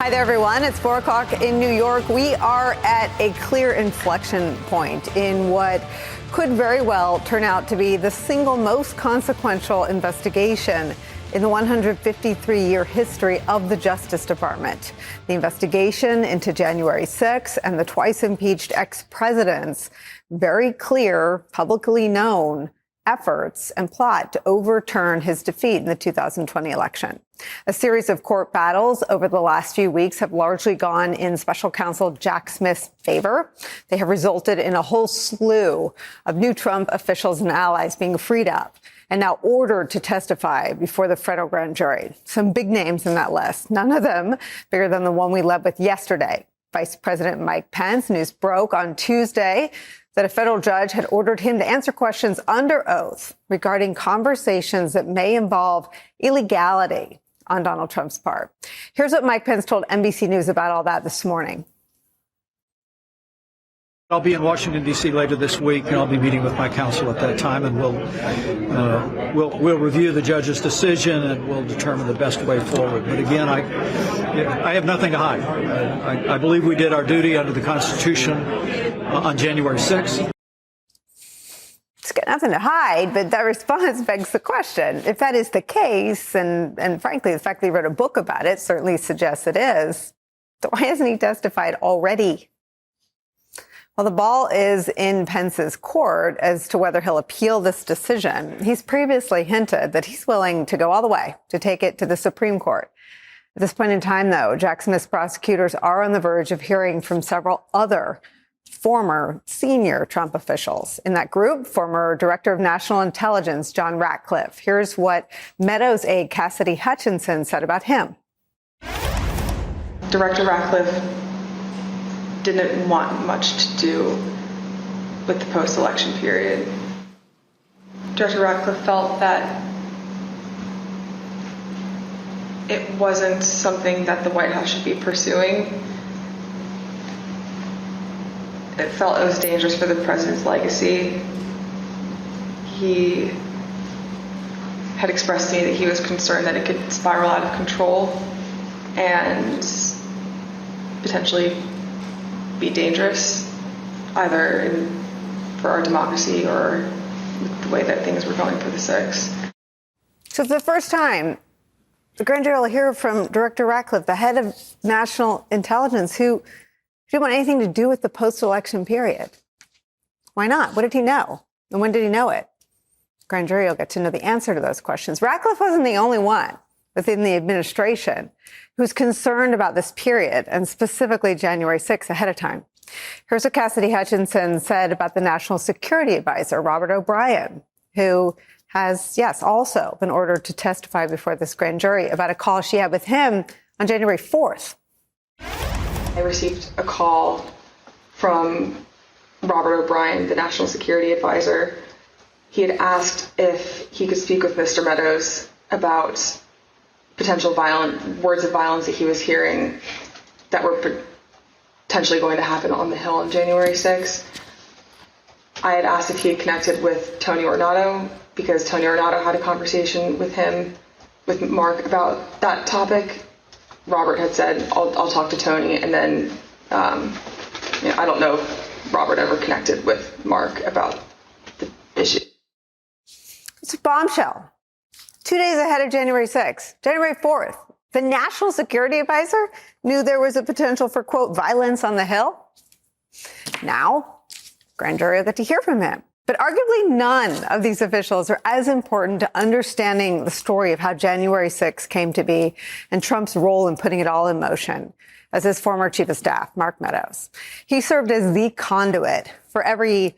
Hi there, everyone. It's 4 o'clock in New York. We are at a clear inflection point in what could very well turn out to be the single most consequential investigation in the 153-year history of the Justice Department. The investigation into January 6 and the twice impeached ex-presidents' very clear, publicly known efforts and plot to overturn his defeat in the 2020 election. A series of court battles over the last few weeks have largely gone in Special Counsel Jack Smith's favor. They have resulted in a whole slew of new Trump officials and allies being freed up and now ordered to testify before the federal grand jury. Some big names in that list, none of them bigger than the one we led with yesterday. Vice President Mike Pence. News broke on Tuesday that a federal judge had ordered him to answer questions under oath regarding conversations that may involve illegality on Donald Trump's part. Here's what Mike Pence told NBC News about all that this morning. I'll be in Washington, D.C. later this week, and I'll be meeting with my counsel at that time, and we'll review the judge's decision, and we'll determine the best way forward. But again, I have nothing to hide. I believe we did our duty under the Constitution on January 6th. It's got nothing to hide, but that response begs the question. If that is the case, and frankly, the fact that he wrote a book about it certainly suggests it is, so why hasn't he testified already? Well, the ball is in Pence's court as to whether he'll appeal this decision. He's previously hinted that he's willing to go all the way to take it to the Supreme Court. At this point in time, though, Jack Smith's prosecutors are on the verge of hearing from several other former senior Trump officials. In that group, former Director of National Intelligence John Ratcliffe. Here's what Meadows aide Cassidy Hutchinson said about him. Director Ratcliffe didn't want much to do with the post-election period. Director Ratcliffe felt that it wasn't something that the White House should be pursuing. It felt it was dangerous for the president's legacy. He had expressed to me that he was concerned that it could spiral out of control and potentially be dangerous, either for our democracy or the way that things were going for the 6th. So for the first time, the grand jury will hear from Director Ratcliffe, the head of National Intelligence, who didn't want anything to do with the post-election period. Why not? What did he know? And when did he know it? Grand jury will get to know the answer to those questions. Ratcliffe wasn't the only one within the administration who's concerned about this period, and specifically January 6th ahead of time. Here's what Cassidy Hutchinson said about the National Security Advisor, Robert O'Brien, who has, yes, also been ordered to testify before this grand jury about a call she had with him on January 4th. I received a call from Robert O'Brien, the National Security Advisor. He had asked if he could speak with Mr. Meadows about potential words of violence that he was hearing that were potentially going to happen on the Hill on January 6th. I had asked if he had connected with Tony Ornato because Tony Ornato had a conversation with Mark about that topic. Robert had said, I'll talk to Tony, and then I don't know if Robert ever connected with Mark about the issue. It's a bombshell. 2 days ahead of January 6th, January 4th, the National Security Advisor knew there was a potential for, quote, violence on the Hill. Now, grand jury will get to hear from him. But arguably none of these officials are as important to understanding the story of how January 6th came to be and Trump's role in putting it all in motion as his former chief of staff, Mark Meadows. He served as the conduit for every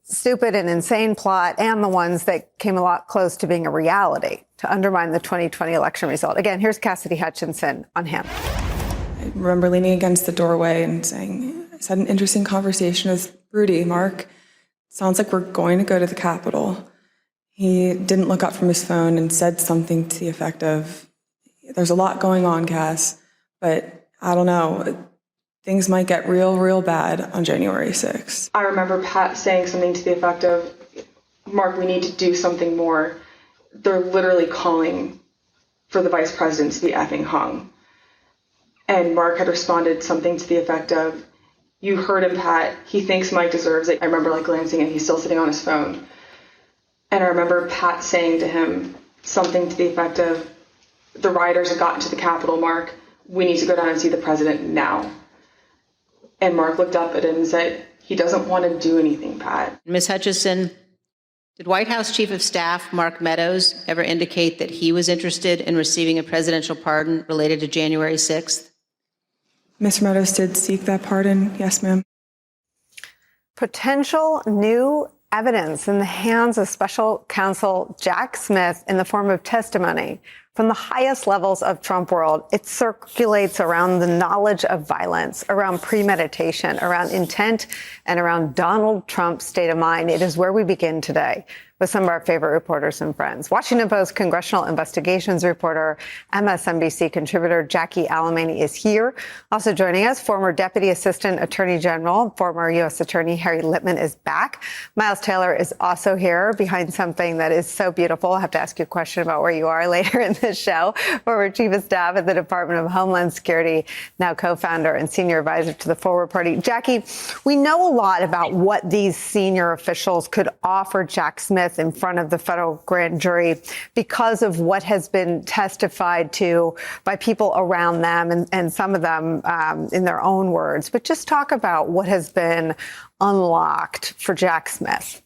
stupid and insane plot and the ones that came a lot close to being a reality to undermine the 2020 election result. Again, here's Cassidy Hutchinson on him. I remember leaning against the doorway and saying, I had an interesting conversation with Rudy. Mark, sounds like we're going to go to the Capitol. He didn't look up from his phone and said something to the effect of, there's a lot going on, Cass, but I don't know. Things might get real bad on January 6th. I remember Pat saying something to the effect of, Mark, we need to do something more. They're literally calling for the vice president to be effing hung. And Mark had responded something to the effect of, "You heard him, Pat. He thinks Mike deserves it." I remember glancing and he's still sitting on his phone. And I remember Pat saying to him something to the effect of, "The rioters have gotten to the Capitol, Mark. We need to go down and see the president now." And Mark looked up at him and said, "He doesn't want to do anything, Pat." Ms. Hutchison, did White House Chief of Staff Mark Meadows ever indicate that he was interested in receiving a presidential pardon related to January 6th? Mr. Meadows did seek that pardon. Yes, ma'am. Potential new evidence in the hands of Special Counsel Jack Smith in the form of testimony from the highest levels of Trump world. It circulates around the knowledge of violence, around premeditation, around intent, and around Donald Trump's state of mind. It is where we begin today with some of our favorite reporters and friends. Washington Post congressional investigations reporter, MSNBC contributor Jackie Alemany is here. Also joining us, former Deputy Assistant Attorney General, former U.S. Attorney Harry Litman is back. Miles Taylor is also here behind something that is so beautiful. I have to ask you a question about where you are later in this show. Former Chief of Staff at the Department of Homeland Security, now co-founder and senior advisor to the Forward Party. Jackie, we know a lot about what these senior officials could offer Jack Smith in front of the federal grand jury because of what has been testified to by people around them and some of them in their own words. But just talk about what has been unlocked for Jack Smith.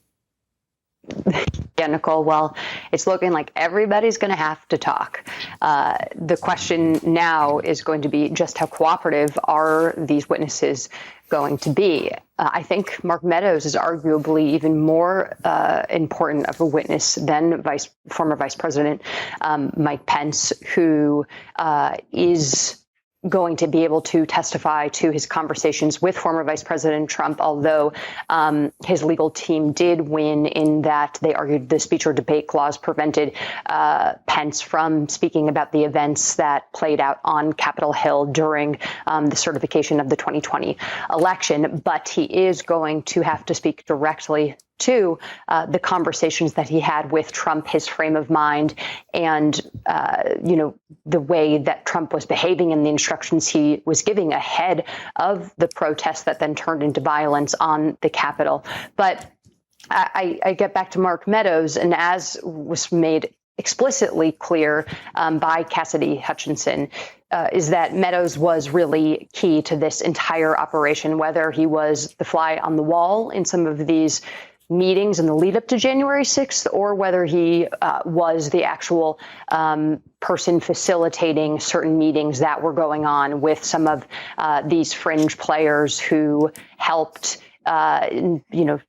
Yeah, Nicolle, well, it's looking like everybody's going to have to talk. The question now is going to be just how cooperative are these witnesses going to be? I think Mark Meadows is arguably even more important of a witness than former Vice President Mike Pence, who is going to be able to testify to his conversations with former Vice President Trump, although his legal team did win in that they argued the speech or debate clause prevented Pence from speaking about the events that played out on Capitol Hill during the certification of the 2020 election. But he is going to have to speak directly to the conversations that he had with Trump, his frame of mind, and, the way that Trump was behaving and the instructions he was giving ahead of the protests that then turned into violence on the Capitol. But I get back to Mark Meadows, and as was made explicitly clear by Cassidy Hutchinson, is that Meadows was really key to this entire operation, whether he was the fly on the wall in some of these meetings in the lead up to January 6th, or whether he was the actual person facilitating certain meetings that were going on with some of these fringe players who helped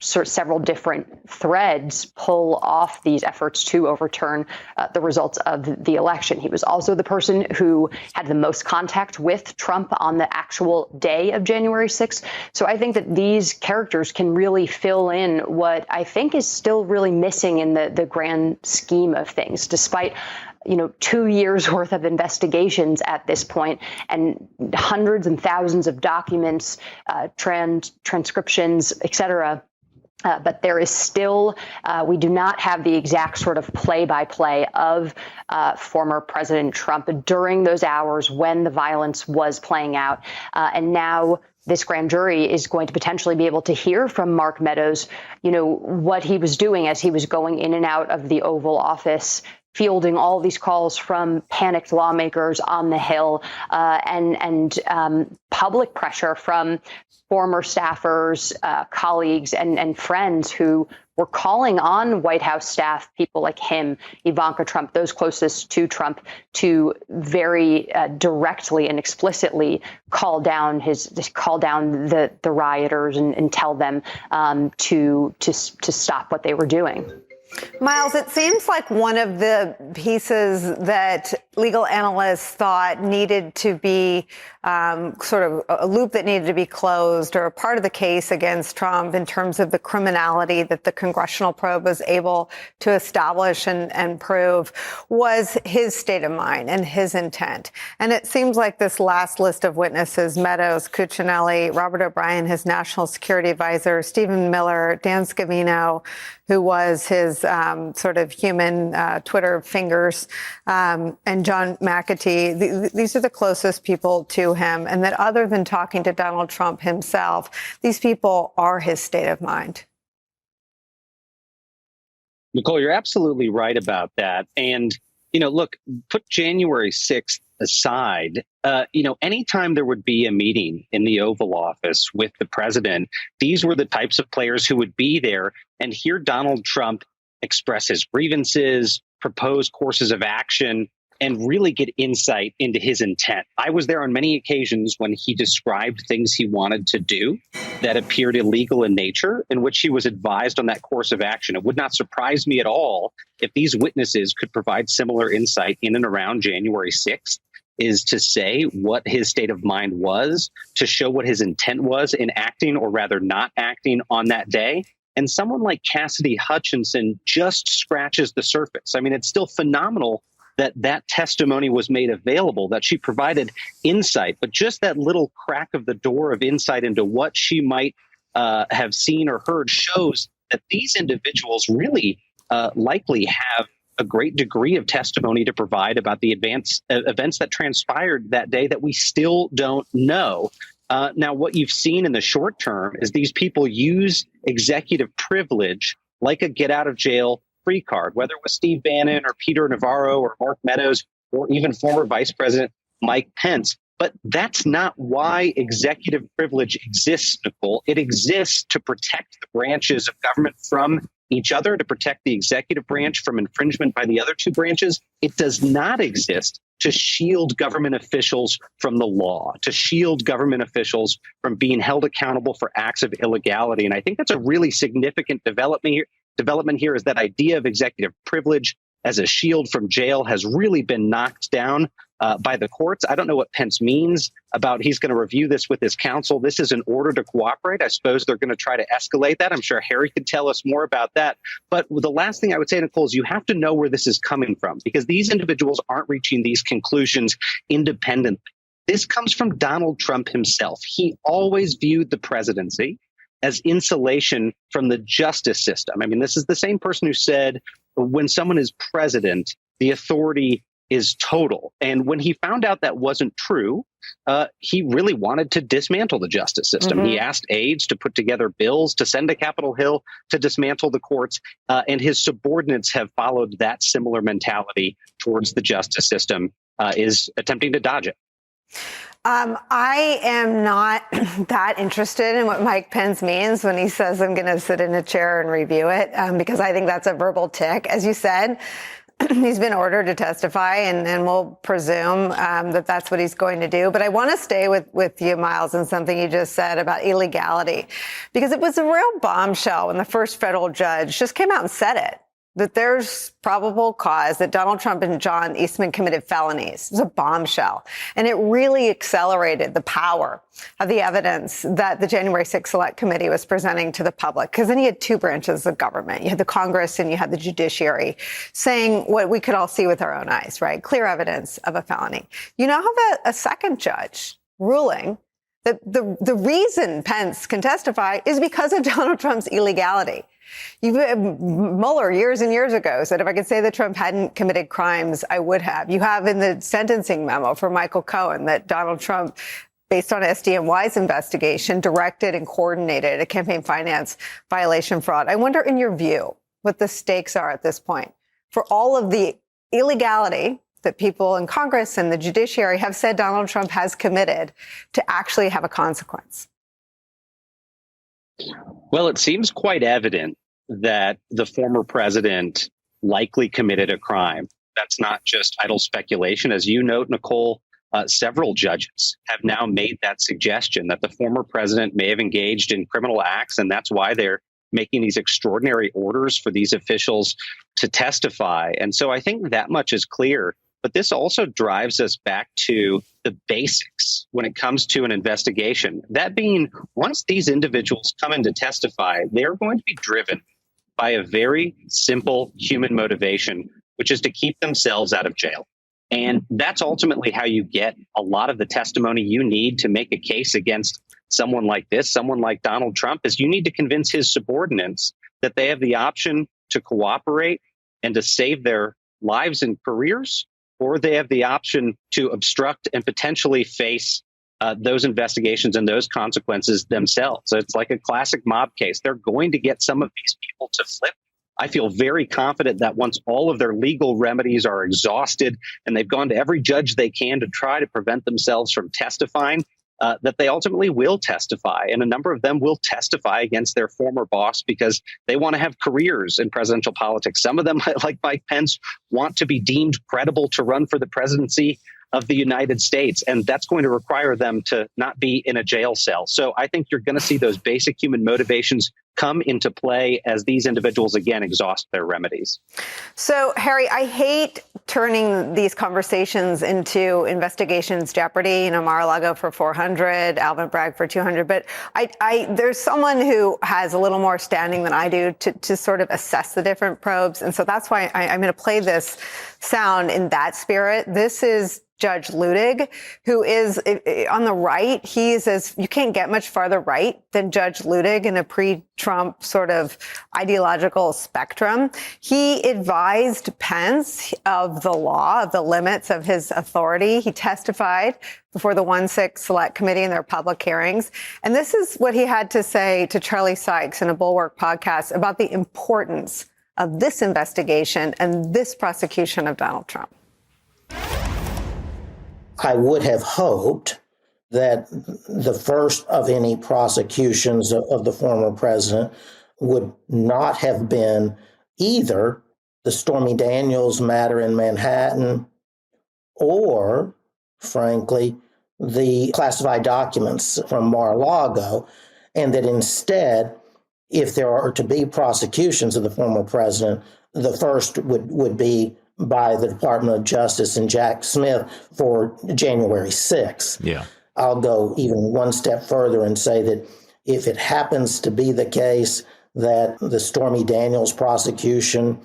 several different threads pull off these efforts to overturn the results of the election. He was also the person who had the most contact with Trump on the actual day of January 6th. So I think that these characters can really fill in what I think is still really missing in the grand scheme of things, despite 2 years worth of investigations at this point and hundreds and thousands of documents, transcriptions, et cetera. But there is still, we do not have the exact sort of play-by-play of former President Trump during those hours when the violence was playing out. And now this grand jury is going to potentially be able to hear from Mark Meadows, what he was doing as he was going in and out of the Oval Office, fielding all these calls from panicked lawmakers on the Hill, and public pressure from former staffers, colleagues, and friends who were calling on White House staff, people like him, Ivanka Trump, those closest to Trump, to very directly and explicitly call down the rioters and tell them to stop what they were doing. Miles, it seems like one of the pieces that legal analysts thought needed to be sort of a loop that needed to be closed, or a part of the case against Trump in terms of the criminality that the congressional probe was able to establish and prove, was his state of mind and his intent. And it seems like this last list of witnesses, Meadows, Cuccinelli, Robert O'Brien, his national security advisor, Stephen Miller, Dan Scavino, who was his sort of human Twitter fingers, and John McAtee, these are the closest people to him, and that other than talking to Donald Trump himself, these people are his state of mind. Nicolle, you're absolutely right about that. And, look, put January 6th aside. Anytime there would be a meeting in the Oval Office with the president, these were the types of players who would be there and hear Donald Trump express his grievances, propose courses of action, and really get insight into his intent. I was there on many occasions when he described things he wanted to do that appeared illegal in nature, in which he was advised on that course of action. It would not surprise me at all if these witnesses could provide similar insight in and around January 6th, is to say what his state of mind was, to show what his intent was in acting, or rather not acting, on that day. And someone like Cassidy Hutchinson just scratches the surface. I mean, it's still phenomenal that testimony was made available, that she provided insight, but just that little crack of the door of insight into what she might have seen or heard shows that these individuals really likely have a great degree of testimony to provide about the events that transpired that day that we still don't know. Now, what you've seen in the short term is these people use executive privilege like a get out of jail free card, whether it was Steve Bannon or Peter Navarro or Mark Meadows or even former Vice President Mike Pence. But that's not why executive privilege exists, Nicolle. It exists to protect the branches of government from each other, to protect the executive branch from infringement by the other two branches. It does not exist to shield government officials from the law, to shield government officials from being held accountable for acts of illegality. And I think that's a really significant development here, is that idea of executive privilege as a shield from jail has really been knocked down by the courts. I don't know what Pence means about he's going to review this with his counsel. This is an order to cooperate. I suppose they're going to try to escalate that. I'm sure Harry could tell us more about that. But the last thing I would say, Nicolle, is you have to know where this is coming from, because these individuals aren't reaching these conclusions independently. This comes from Donald Trump himself. He always viewed the presidency as insulation from the justice system. I mean, this is the same person who said when someone is president, the authority is total. And when he found out that wasn't true, he really wanted to dismantle the justice system. Mm-hmm. He asked aides to put together bills to send to Capitol Hill to dismantle the courts. And his subordinates have followed that similar mentality towards the justice system, is attempting to dodge it. I am not that interested in what Mike Pence means when he says I'm going to sit in a chair and review it, because I think that's a verbal tick. As you said, he's been ordered to testify, and we'll presume that that's what he's going to do. But I want to stay with you, Miles, and something you just said about illegality, because it was a real bombshell when the first federal judge just came out and said it, that there's probable cause that Donald Trump and John Eastman committed felonies. It was a bombshell. And it really accelerated the power of the evidence that the January 6th Select Committee was presenting to the public. Because then you had two branches of government. You had the Congress and you had the judiciary saying what we could all see with our own eyes, right? Clear evidence of a felony. You now have a second judge ruling that the reason Pence can testify is because of Donald Trump's illegality. Mueller years and years ago said if I could say that Trump hadn't committed crimes, I would have. You have in the sentencing memo for Michael Cohen that Donald Trump, based on SDNY's investigation, directed and coordinated a campaign finance violation fraud. I wonder, in your view, what the stakes are at this point for all of the illegality that people in Congress and the judiciary have said Donald Trump has committed to actually have a consequence. Well, it seems quite evident that the former president likely committed a crime. That's not just idle speculation. As you note, Nicolle, several judges have now made that suggestion that the former president may have engaged in criminal acts, and that's why they're making these extraordinary orders for these officials to testify. And so I think that much is clear. But this also drives us back to the basics when it comes to an investigation. That being, once these individuals come in to testify, they're going to be driven by a very simple human motivation, which is to keep themselves out of jail. And that's ultimately how you get a lot of the testimony you need to make a case against someone like this, someone like Donald Trump, is you need to convince his subordinates that they have the option to cooperate and to save their lives and careers, or they have the option to obstruct and potentially face those investigations and those consequences themselves. So it's like a classic mob case. They're going to get some of these people to flip. I feel very confident that once all of their legal remedies are exhausted and they've gone to every judge they can to try to prevent themselves from testifying, that they ultimately will testify. And a number of them will testify against their former boss because they want to have careers in presidential politics. Some of them, like Mike Pence, want to be deemed credible to run for the presidency of the United States. And that's going to require them to not be in a jail cell. So I think you're going to see those basic human motivations come into play as these individuals, again, exhaust their remedies. So, Harry, I hate turning these conversations into investigations jeopardy, Mar-a-Lago for 400, Alvin Bragg for 200. But there's someone who has a little more standing than I do to sort of assess the different probes. And so that's why I'm going to play this sound in that spirit. This is Judge Ludig, who is on the right. You can't get much farther right than Judge Ludig in a pre-Trump sort of ideological spectrum. He advised Pence of the law, of the limits of his authority. He testified before the 1-6 Select Committee in their public hearings. And this is what he had to say to Charlie Sykes in a Bulwark podcast about the importance of this investigation and this prosecution of Donald Trump. I would have hoped that the first of any prosecutions of the former president would not have been either the Stormy Daniels matter in Manhattan or, frankly, the classified documents from Mar-a-Lago, and that instead, if there are to be prosecutions of the former president, the first would be by the Department of Justice and Jack Smith for January 6th. Yeah. I'll go even one step further and say that if it happens to be the case that the Stormy Daniels prosecution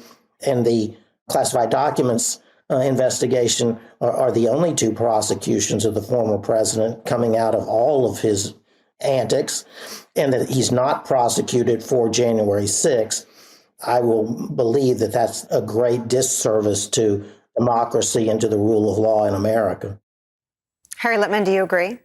and the classified documents investigation are the only two prosecutions of the former president coming out of all of his antics, and that he's not prosecuted for January 6th, I will believe that that's a great disservice to democracy and to the rule of law in America. Harry Litman, do you agree?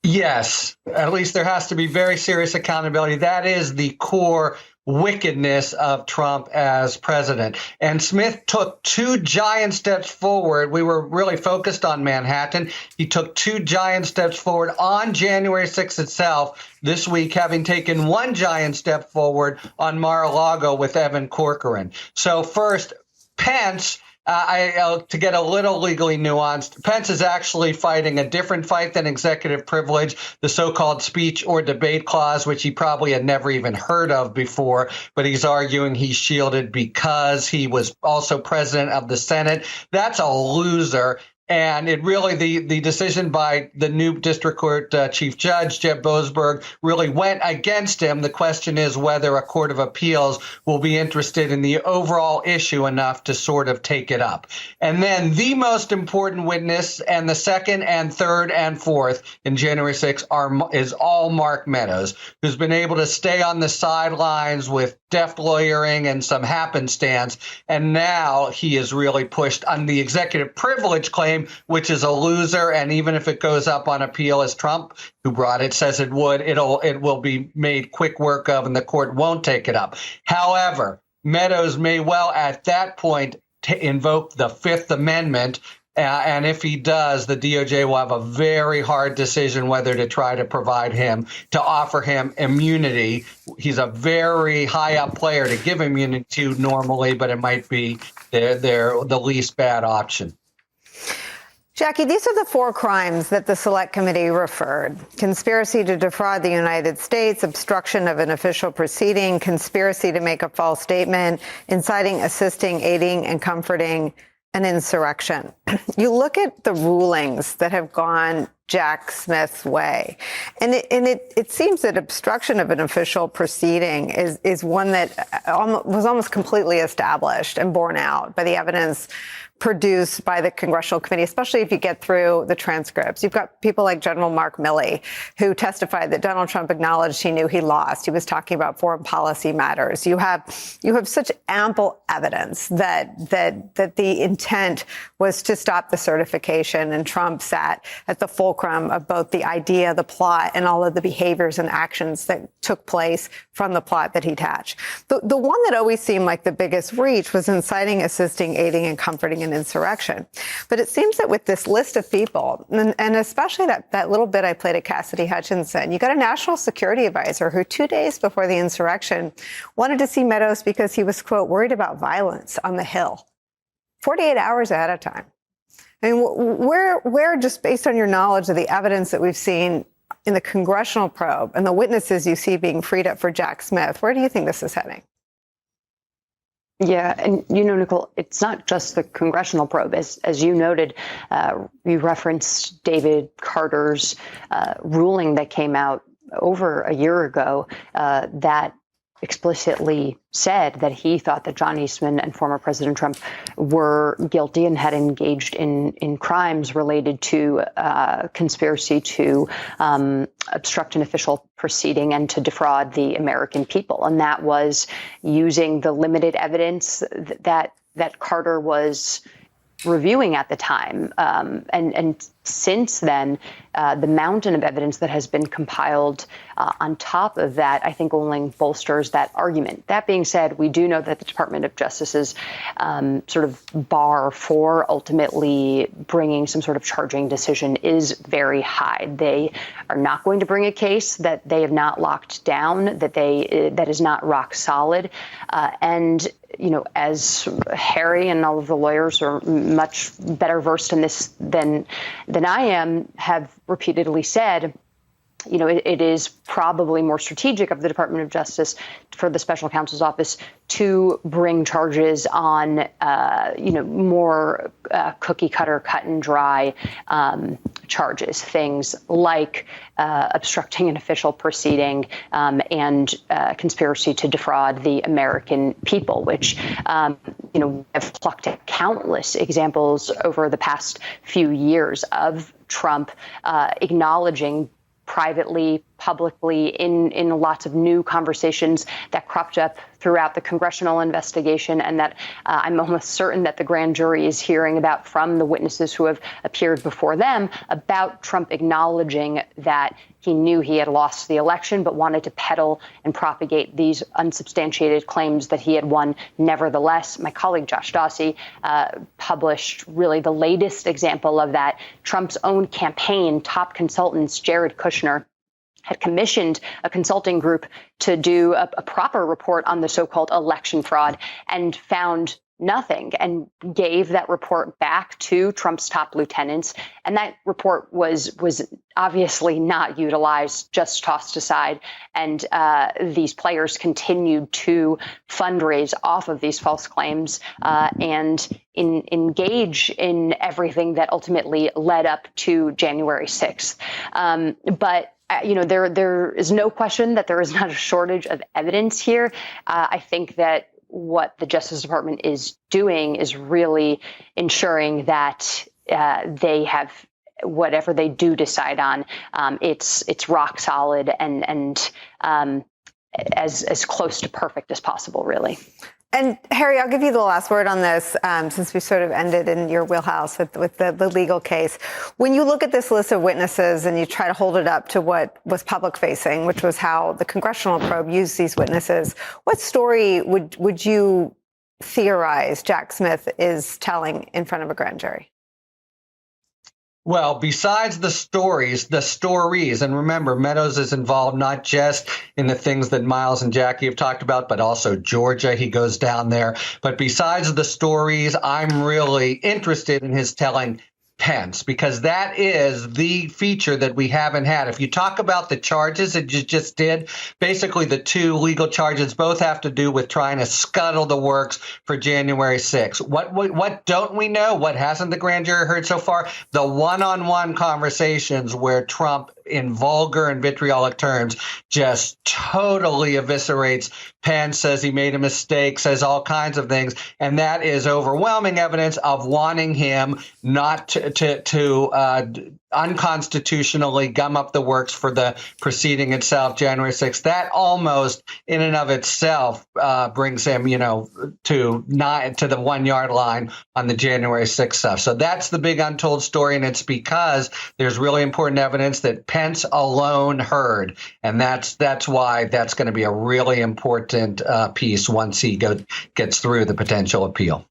Yes, at least there has to be very serious accountability. That is the core wickedness of Trump as president. And Smith took two giant steps forward. We were really focused on Manhattan. He took two giant steps forward on January 6th itself this week, having taken one giant step forward on Mar-a-Lago with Evan Corcoran. So first, Pence, to get a little legally nuanced, Pence is actually fighting a different fight than executive privilege, the so-called speech or debate clause, which he probably had never even heard of before, but he's arguing he's shielded because he was also president of the Senate. That's a loser. And it really, the decision by the new district court chief judge, Jeb Boasberg, really went against him. The question is whether a court of appeals will be interested in the overall issue enough to sort of take it up. And then the most important witness, and the second and third and fourth in January 6th is all Mark Meadows, who's been able to stay on the sidelines with deft lawyering and some happenstance. And now he is really pushed on the executive privilege claim, which is a loser. And even if it goes up on appeal, as Trump, who brought it, says it would, it will be made quick work of, and the court won't take it up. However, Meadows may well at that point invoke the Fifth Amendment. And if he does, the DOJ will have a very hard decision whether to try to offer him immunity. He's a very high up player to give immunity to normally, but it might be the least bad option. Jackie, these are the four crimes that the Select Committee referred: conspiracy to defraud the United States, obstruction of an official proceeding, conspiracy to make a false statement, inciting, assisting, aiding, and comforting an insurrection. You look at the rulings that have gone Jack Smith's way, and it seems that obstruction of an official proceeding is one that was almost completely established and borne out by the evidence produced by the Congressional Committee, especially if you get through the transcripts. You've got people like General Mark Milley, who testified that Donald Trump acknowledged he knew he lost. He was talking about foreign policy matters. You have such ample evidence that the intent was to stop the certification, and Trump sat at the fulcrum of both the idea, the plot, and all of the behaviors and actions that took place from the plot that he'd hatched. The one that always seemed like the biggest reach was inciting, assisting, aiding, and comforting an insurrection. But it seems that with this list of people, and especially that little bit I played at Cassidy Hutchinson, you got a national security advisor who 2 days before the insurrection wanted to see Meadows because he was, quote, worried about violence on the Hill. 48 hours ahead of time. I mean, where, just based on your knowledge of the evidence that we've seen in the congressional probe and the witnesses you see being freed up for Jack Smith, where do you think this is heading? Yeah, and Nicolle, it's not just the congressional probe. As you noted, you referenced David Carter's ruling that came out over a year ago that explicitly said that he thought that John Eastman and former President Trump were guilty and had engaged in crimes related to conspiracy to obstruct an official proceeding and to defraud the American people. And that was using the limited evidence that Carter was reviewing at the time. And since then, the mountain of evidence that has been compiled on top of that, I think only bolsters that argument. That being said, we do know that the Department of Justice's sort of bar for ultimately bringing some sort of charging decision is very high. They are not going to bring a case that they have not locked down, that is not rock solid. And as Harry and all of the lawyers are much better versed in this than I am, have repeatedly said, it is probably more strategic of the Department of Justice for the Special Counsel's Office to bring charges on, more cookie cutter, cut and dry charges, things like obstructing an official proceeding and conspiracy to defraud the American people, which, have plucked at countless examples over the past few years of Trump acknowledging privately, publicly, in lots of new conversations that cropped up throughout the congressional investigation, and that I'm almost certain that the grand jury is hearing about from the witnesses who have appeared before them, about Trump acknowledging that he knew he had lost the election, but wanted to peddle and propagate these unsubstantiated claims that he had won nevertheless. My colleague Josh Dawsey published really the latest example of that. Trump's own campaign top consultants, Jared Kushner, had commissioned a consulting group to do a proper report on the so-called election fraud and found nothing, and gave that report back to Trump's top lieutenants. And that report was obviously not utilized, just tossed aside. And these players continued to fundraise off of these false claims and engage in everything that ultimately led up to January 6th. But there is no question that there is not a shortage of evidence here. I think that what the Justice Department is doing is really ensuring that they have whatever they do decide on. It's rock solid and as close to perfect as possible, really. And Harry, I'll give you the last word on this, since we sort of ended in your wheelhouse with the legal case. When you look at this list of witnesses and you try to hold it up to what was public facing, which was how the congressional probe used these witnesses, what story would you theorize Jack Smith is telling in front of a grand jury? Well, besides the stories, and remember, Meadows is involved not just in the things that Miles and Jackie have talked about, but also Georgia. He goes down there. But besides the stories, I'm really interested in his telling Pence, because that is the feature that we haven't had. If you talk about the charges that you just did, basically the two legal charges both have to do with trying to scuttle the works for January 6th. What don't we know? What hasn't the grand jury heard so far? The one-on-one conversations where Trump in vulgar and vitriolic terms, just totally eviscerates Pence, says he made a mistake, says all kinds of things. And that is overwhelming evidence of wanting him not to unconstitutionally gum up the works for the proceeding itself, January 6th. That almost in and of itself brings him, to the 1 yard line on the January 6th stuff. So that's the big untold story. And it's because there's really important evidence that Pence alone heard. And that's why that's going to be a really important piece once he gets through the potential appeal.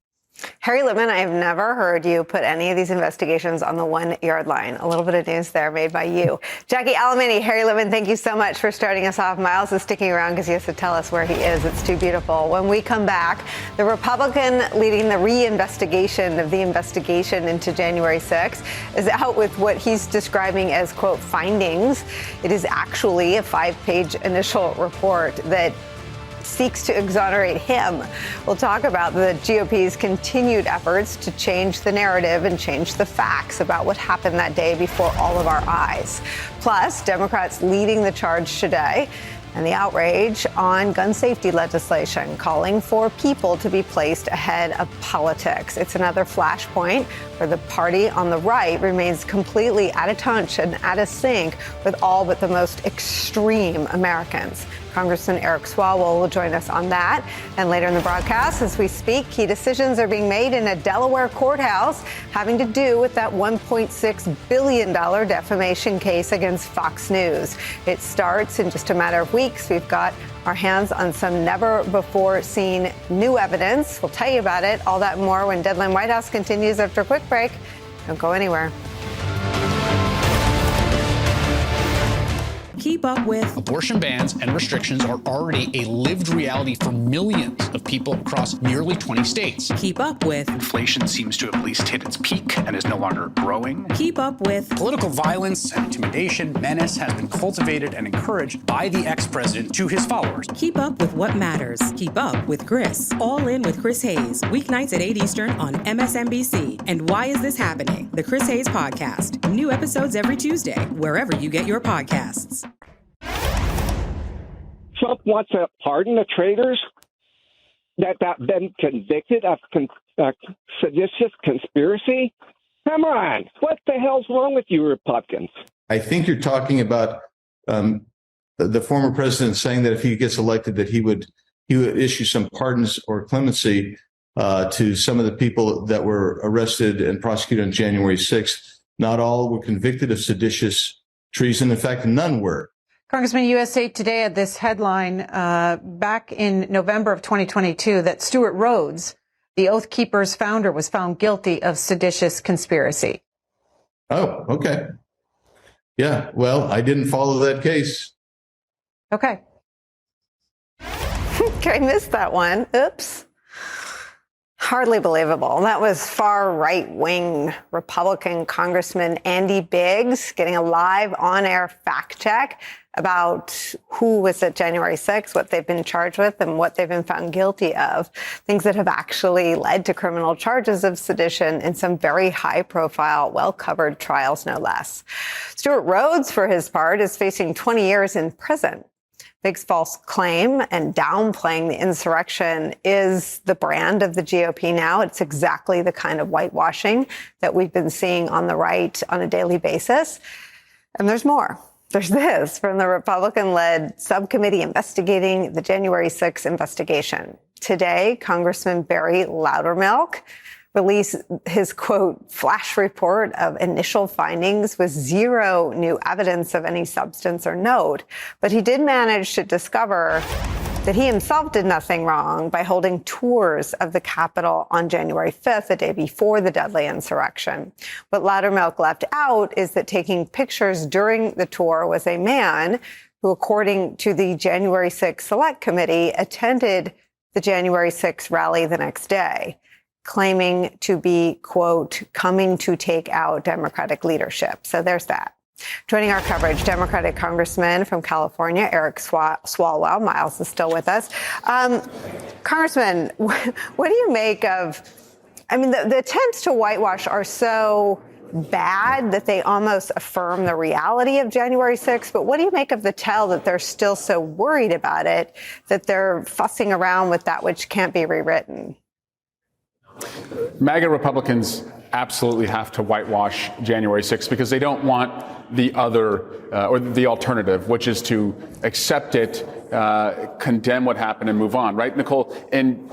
Harry Litman, I have never heard you put any of these investigations on the 1 yard line. A little bit of news there made by you. Jackie Alemany, Harry Litman, thank you so much for starting us off. Miles is sticking around because he has to tell us where he is. It's too beautiful. When we come back, the Republican leading the reinvestigation of the investigation into January 6th is out with what he's describing as, quote, findings. It is actually a 5-page initial report that seeks to exonerate him. We'll talk about the GOP's continued efforts to change the narrative and change the facts about what happened that day before all of our eyes. Plus, Democrats leading the charge today and the outrage on gun safety legislation, calling for people to be placed ahead of politics. It's another flashpoint where the party on the right remains completely out of touch and out of sync with all but the most extreme Americans. Congressman Eric Swalwell will join us on that. And later in the broadcast, as we speak, key decisions are being made in a Delaware courthouse having to do with that $1.6 billion defamation case against Fox News. It starts in just a matter of weeks. We've got our hands on some never-before-seen new evidence. We'll tell you about it, all that and more when Deadline White House continues after a quick break. Don't go anywhere. Keep up with abortion bans and restrictions are already a lived reality for millions of people across nearly 20 states. Keep up with inflation seems to have at least hit its peak and is no longer growing. Keep up with political violence and intimidation menace has been cultivated and encouraged by the ex-president to his followers. Keep up with what matters. Keep up with Chris. All In with Chris Hayes, weeknights at 8 Eastern on MSNBC. And Why Is This Happening? The Chris Hayes Podcast. New episodes every Tuesday, wherever you get your podcasts. Trump wants to pardon the traitors that have been convicted of seditious conspiracy? Come on. What the hell's wrong with you Republicans? I think you're talking about the former president saying that if he gets elected, that he would issue some pardons or clemency to some of the people that were arrested and prosecuted on January 6th. Not all were convicted of seditious treason. In fact, none were. Congressman, USA Today had this headline back in November of 2022 that Stewart Rhodes, the Oath Keepers founder, was found guilty of seditious conspiracy. Oh, okay. Yeah, well, I didn't follow that case. Okay. I missed that one. Oops. Hardly believable. That was far right-wing Republican Congressman Andy Biggs getting a live on-air fact check about who was at January 6th, what they've been charged with, and what they've been found guilty of. Things that have actually led to criminal charges of sedition in some very high-profile, well-covered trials, no less. Stewart Rhodes, for his part, is facing 20 years in prison. Biggs' false claim and downplaying the insurrection is the brand of the GOP now. It's exactly the kind of whitewashing that we've been seeing on the right on a daily basis. And there's more. There's this from the Republican-led subcommittee investigating the January 6th investigation. Today, Congressman Barry Loudermilk released his, quote, flash report of initial findings with zero new evidence of any substance or note. But he did manage to discover that he himself did nothing wrong by holding tours of the Capitol on January 5th, the day before the deadly insurrection. What Loudermilk left out is that taking pictures during the tour was a man who, according to the January 6th Select Committee, attended the January 6th rally the next day, claiming to be, quote, coming to take out Democratic leadership. So there's that. Joining our coverage, Democratic Congressman from California, Eric Swalwell. Miles is still with us. Congressman, what do you make of, I mean, the attempts to whitewash are so bad that they almost affirm the reality of January 6th? But what do you make of the tell that they're still so worried about it that they're fussing around with that which can't be rewritten? MAGA Republicans absolutely have to whitewash January 6th because they don't want the other or the alternative, which is to accept it, condemn what happened and move on. Right, Nicolle? In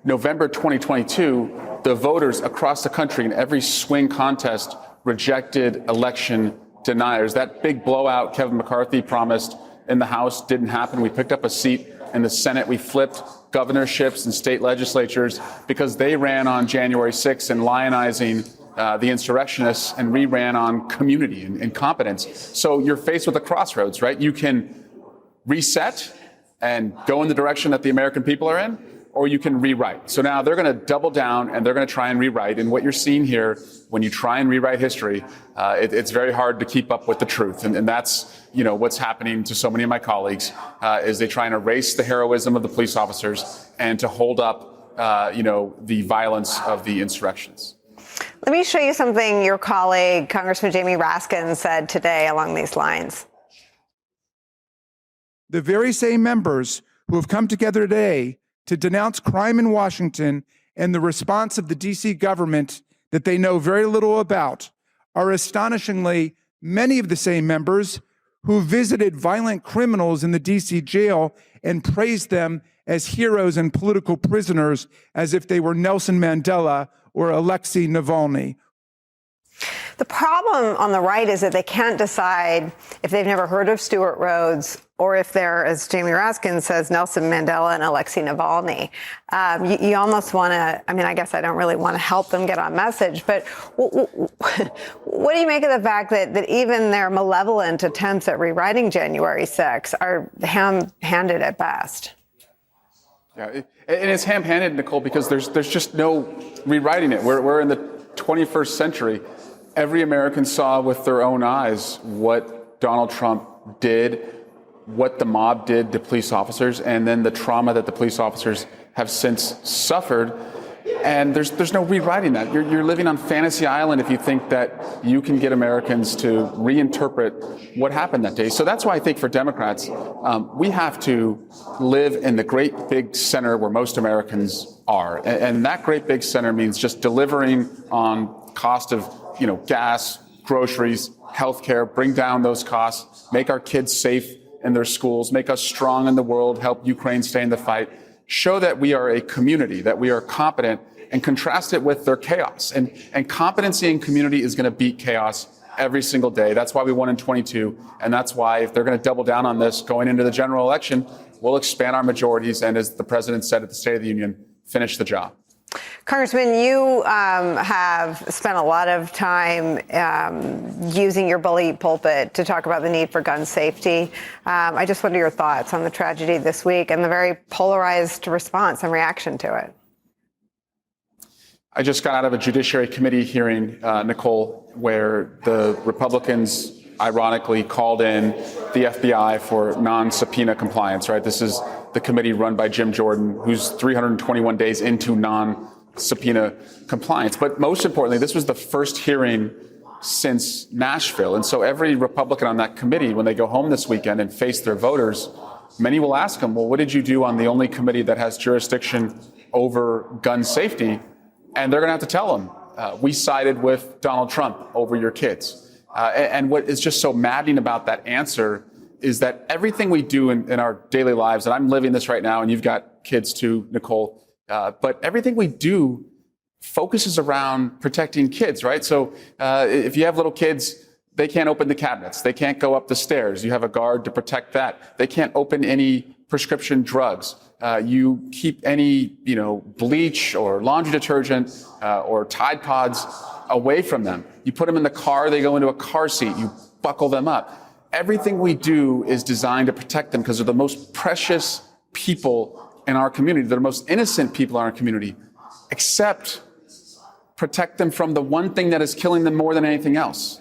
November 2022, the voters across the country in every swing contest rejected election deniers. That big blowout Kevin McCarthy promised in the House didn't happen. We picked up a seat in the Senate. We flipped governorships and state legislatures because they ran on January 6th and lionizing the insurrectionists and re-ran on community and competence. So you're faced with a crossroads, right? You can reset and go in the direction that the American people are in, or you can rewrite. So now they're going to double down and they're going to try and rewrite. And what you're seeing here, when you try and rewrite history, it's very hard to keep up with the truth. And that's, what's happening to so many of my colleagues, is they try and erase the heroism of the police officers and to hold up, the violence of the insurrections. Let me show you something your colleague, Congressman Jamie Raskin, said today along these lines. The very same members who have come together today to denounce crime in Washington and the response of the D.C. government that they know very little about are astonishingly many of the same members who visited violent criminals in the D.C. jail and praised them as heroes and political prisoners as if they were Nelson Mandela or Alexei Navalny. The problem on the right is that they can't decide if they've never heard of Stewart Rhodes or if they're, as Jamie Raskin says, Nelson Mandela and Alexei Navalny. You almost want to, I guess I don't really want to help them get on message, but what do you make of the fact that even their malevolent attempts at rewriting January 6th are ham-handed at best? Yeah, and it's ham-handed, Nicolle, because there's just no rewriting it. We're in the 21st century. Every American saw with their own eyes what Donald Trump did, what the mob did to police officers, and then the trauma that the police officers have since suffered. And there's no rewriting that. You're living on Fantasy Island if you think that you can get Americans to reinterpret what happened that day. So that's why I think for Democrats, we have to live in the great big center where most Americans are. And that great big center means just delivering on cost of gas, groceries, healthcare, bring down those costs, make our kids safe in their schools, make us strong in the world, help Ukraine stay in the fight, show that we are a community, that we are competent, and contrast it with their chaos. And competency in community is going to beat chaos every single day. That's why we won in 22. And that's why if they're going to double down on this going into the general election, we'll expand our majorities. And as the president said at the State of the Union, finish the job. Congressman, you have spent a lot of time using your bully pulpit to talk about the need for gun safety. I just wonder your thoughts on the tragedy this week and the very polarized response and reaction to it. I just got out of a Judiciary Committee hearing, Nicolle, where the Republicans ironically called in the FBI for non-subpoena compliance, right? This is the committee run by Jim Jordan, who's 321 days into non-subpoena compliance. But most importantly, this was the first hearing since Nashville. And so every Republican on that committee, when they go home this weekend and face their voters, many will ask them, well, what did you do on the only committee that has jurisdiction over gun safety? And they're going to have to tell them, we sided with Donald Trump over your kids. And what is just so maddening about that answer is that everything we do in our daily lives, and I'm living this right now, and you've got kids too, Nicolle, but everything we do focuses around protecting kids, right? So if you have little kids, they can't open the cabinets. They can't go up the stairs. You have a guard to protect that. They can't open any prescription drugs. You keep any, bleach or laundry detergent or Tide Pods away from them. You put them in the car, they go into a car seat, you buckle them up. Everything we do is designed to protect them because they're the most precious people in our community. They're the most innocent people in our community, except protect them from the one thing that is killing them more than anything else.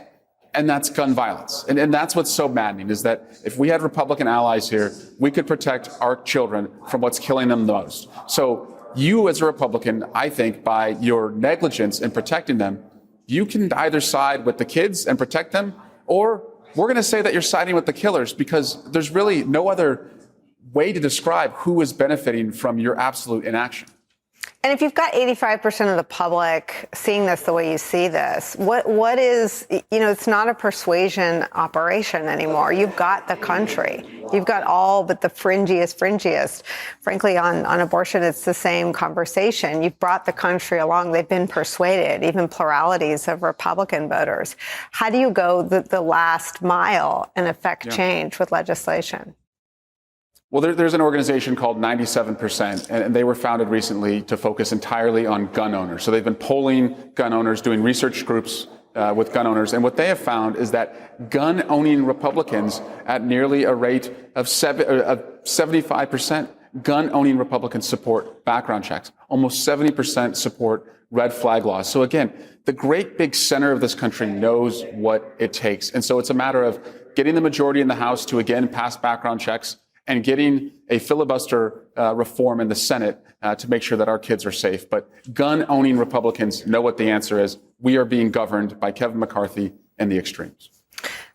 And that's gun violence. And that's what's so maddening, is that if we had Republican allies here, we could protect our children from what's killing them the most. So you as a Republican, I think, by your negligence in protecting them, You can either side with the kids and protect them, or we're going to say that you're siding with the killers, because there's really no other way to describe who is benefiting from your absolute inaction. And if you've got 85% of the public seeing this the way you see this, what is, it's not a persuasion operation anymore. You've got the country. You've got all but the fringiest. Frankly, on abortion, it's the same conversation. You've brought the country along. They've been persuaded, even pluralities of Republican voters. How do you go the last mile and affect change with legislation? Well, there's an organization called 97%, and they were founded recently to focus entirely on gun owners. So they've been polling gun owners, doing research groups with gun owners. And what they have found is that gun-owning Republicans, at nearly a rate of 75%, gun-owning Republicans support background checks. Almost 70% support red flag laws. So again, the great big center of this country knows what it takes. And so it's a matter of getting the majority in the House to, again, pass background checks, and getting a filibuster reform in the Senate to make sure that our kids are safe. But gun-owning Republicans know what the answer is. We are being governed by Kevin McCarthy and the extremes.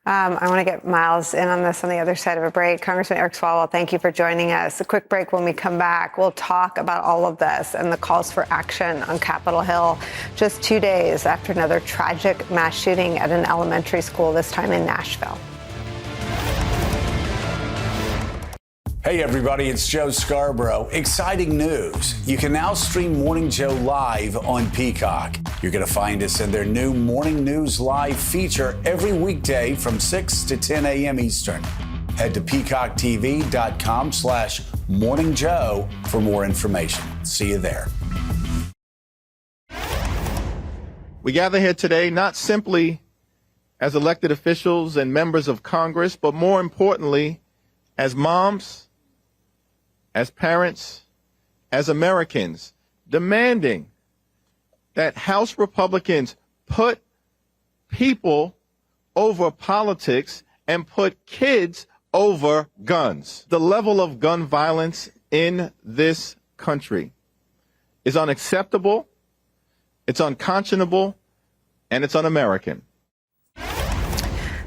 I want to get Miles in on this on the other side of a break. Congressman Eric Swalwell, thank you for joining us. A quick break. When we come back, we'll talk about all of this and the calls for action on Capitol Hill just 2 days after another tragic mass shooting at an elementary school, this time in Nashville. Hey everybody, it's Joe Scarborough. Exciting news. You can now stream Morning Joe live on Peacock. You're going to find us in their new Morning News Live feature every weekday from 6 to 10 a.m. Eastern. Head to peacocktv.com/Morning Joe for more information. See you there. We gather here today not simply as elected officials and members of Congress, but more importantly, as moms, as parents, as Americans, demanding that House Republicans put people over politics and put kids over guns. The level of gun violence in this country is unacceptable, it's unconscionable, and it's un-American.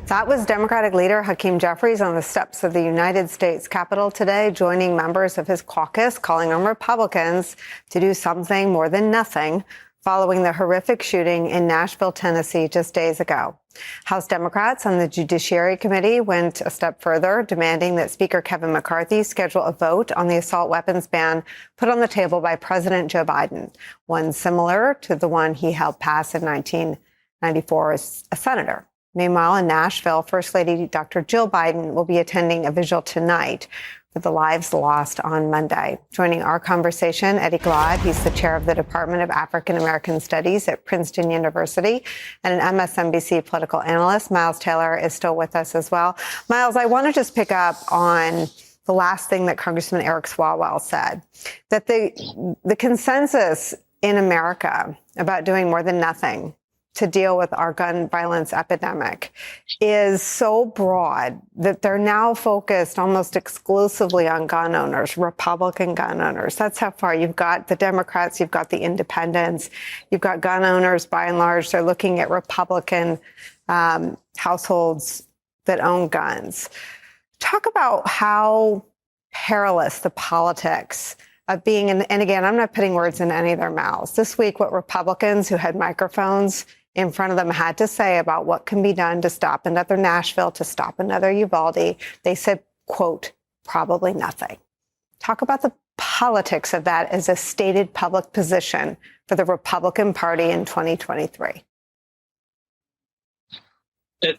That was Democratic leader Hakeem Jeffries on the steps of the United States Capitol today, joining members of his caucus, calling on Republicans to do something more than nothing following the horrific shooting in Nashville, Tennessee, just days ago. House Democrats on the Judiciary Committee went a step further, demanding that Speaker Kevin McCarthy schedule a vote on the assault weapons ban put on the table by President Joe Biden, one similar to the one he helped pass in 1994 as a senator. Meanwhile, in Nashville, First Lady Dr. Jill Biden will be attending a vigil tonight for the lives lost on Monday. Joining our conversation, Eddie Glaude. He's the chair of the Department of African American Studies at Princeton University and an MSNBC political analyst. Miles Taylor is still with us as well. Miles, I want to just pick up on the last thing that Congressman Eric Swalwell said, that the consensus in America about doing more than nothing to deal with our gun violence epidemic is so broad that they're now focused almost exclusively on gun owners, Republican gun owners. That's how far you've got the Democrats, you've got the independents, you've got gun owners by and large. They're looking at Republican households that own guns. Talk about how perilous the politics of being, and again, I'm not putting words in any of their mouths. This week, what Republicans who had microphones in front of them had to say about what can be done to stop another Nashville, to stop another Uvalde, they said, quote, probably nothing. Talk about the politics of that as a stated public position for the Republican Party in 2023.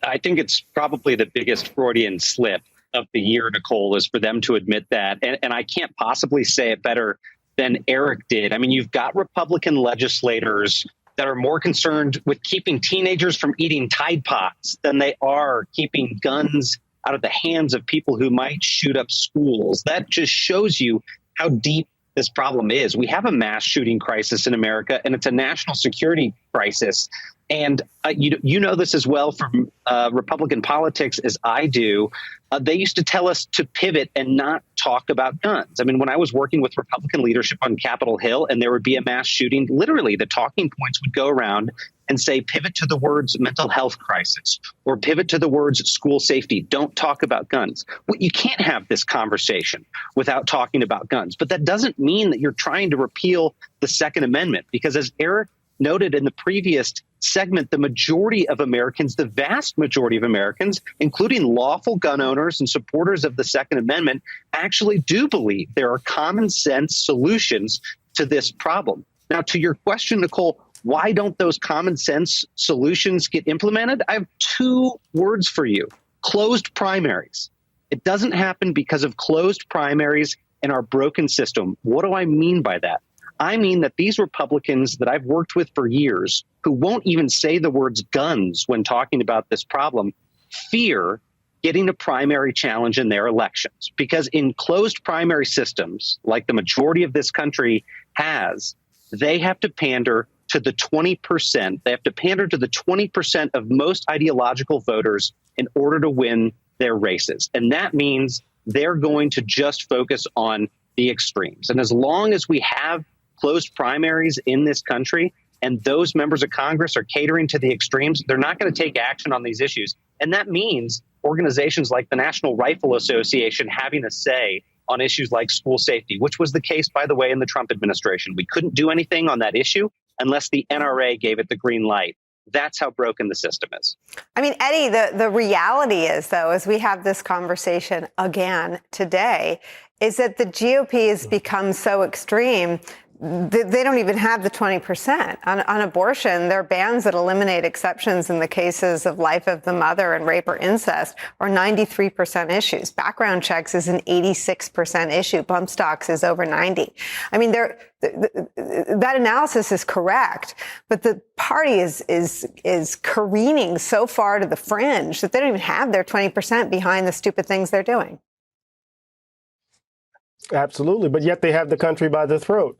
I think it's probably the biggest Freudian slip of the year, Nicolle, is for them to admit that. And I can't possibly say it better than Eric did. I mean, you've got Republican legislators that are more concerned with keeping teenagers from eating Tide Pods than they are keeping guns out of the hands of people who might shoot up schools. That just shows you how deep this problem is. We have a mass shooting crisis in America, and it's a national security crisis. And you know this as well from Republican politics as I do. They used to tell us to pivot and not talk about guns. I mean, when I was working with Republican leadership on Capitol Hill and there would be a mass shooting, literally the talking points would go around and say, pivot to the words mental health crisis or pivot to the words school safety. Don't talk about guns. Well, you can't have this conversation without talking about guns. But that doesn't mean that you're trying to repeal the Second Amendment, because as Eric noted in the previous segment, the majority of Americans, the vast majority of Americans, including lawful gun owners and supporters of the Second Amendment, actually do believe there are common sense solutions to this problem. Now, to your question, Nicolle, why don't those common sense solutions get implemented? I have two words for you: closed primaries. It doesn't happen because of closed primaries in our broken system. What do I mean by that? I mean that these Republicans that I've worked with for years, who won't even say the words guns when talking about this problem, fear getting a primary challenge in their elections. Because in closed primary systems, like the majority of this country has, they have to pander to the 20%. They have to pander to the 20% of most ideological voters in order to win their races. And that means they're going to just focus on the extremes. And as long as we have closed primaries in this country and those members of Congress are catering to the extremes, they're not going to take action on these issues. And that means organizations like the National Rifle Association having a say on issues like school safety, which was the case, by the way, in the Trump administration. We couldn't do anything on that issue unless the NRA gave it the green light. That's how broken the system is. I mean, Eddie, the reality is, though, as we have this conversation again today, is that the GOP has become so extreme they don't even have the 20%. On abortion, there are bans that eliminate exceptions in the cases of life of the mother and rape or incest, or 93% issues. Background checks is an 86% issue. Bump stocks is over 90. I mean, that analysis is correct, but the party is careening so far to the fringe that they don't even have their 20% behind the stupid things they're doing. Absolutely, but yet they have the country by the throat.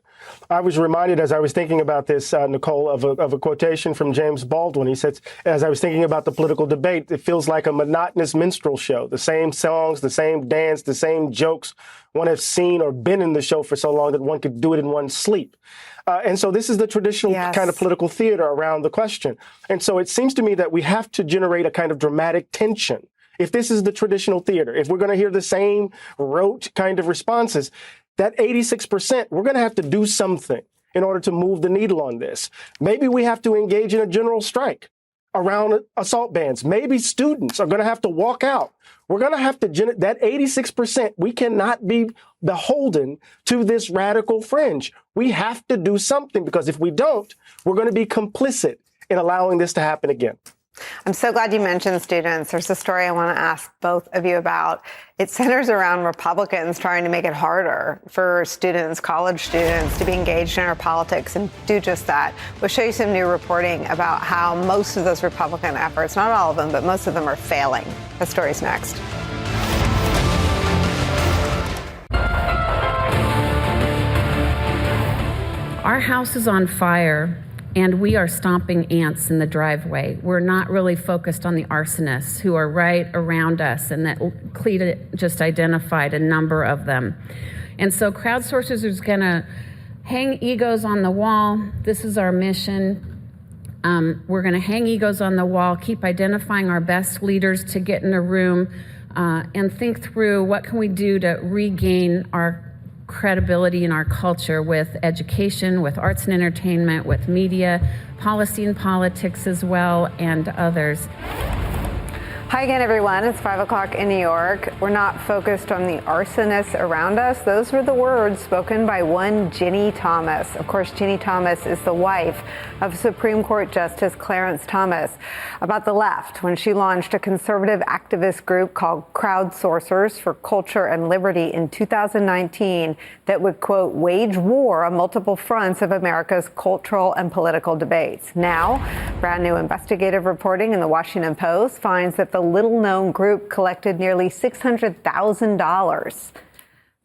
I was reminded as I was thinking about this, Nicolle, of a quotation from James Baldwin. He says, as I was thinking about the political debate, it feels like a monotonous minstrel show. The same songs, the same dance, the same jokes. One has seen or been in the show for so long that one could do it in one's sleep. And so this is the traditional kind of political theater around the question. And so it seems to me that we have to generate a kind of dramatic tension. If this is the traditional theater, if we're going to hear the same rote kind of responses, that 86%, we're going to have to do something in order to move the needle on this. Maybe we have to engage in a general strike around assault bans. Maybe students are going to have to walk out. We're going to have to, that 86%, we cannot be beholden to this radical fringe. We have to do something, because if we don't, we're going to be complicit in allowing this to happen again. I'm so glad you mentioned students. There's a story I want to ask both of you about. It centers around Republicans trying to make it harder for students, college students, to be engaged in our politics and do just that. We'll show you some new reporting about how most of those Republican efforts, not all of them, but most of them are failing. The story's next. Our house is on fire, and we are stomping ants in the driveway. We're not really focused on the arsonists who are right around us, and that Cleta just identified a number of them. And so crowdsourcers is gonna hang egos on the wall. This is our mission. We're gonna hang egos on the wall, keep identifying our best leaders to get in a room and think through what can we do to regain our credibility in our culture with education, with arts and entertainment, with media, policy and politics as well, and others. Hi again, everyone. It's 5 o'clock in New York. We're not focused on the arsonists around us. Those were the words spoken by one Ginny Thomas. Of course, Ginny Thomas is the wife of Supreme Court Justice Clarence Thomas, about the left when she launched a conservative activist group called Crowdsourcers for Culture and Liberty in 2019 that would, quote, wage war on multiple fronts of America's cultural and political debates. Now, brand new investigative reporting in the Washington Post finds that the little-known group collected nearly $600,000.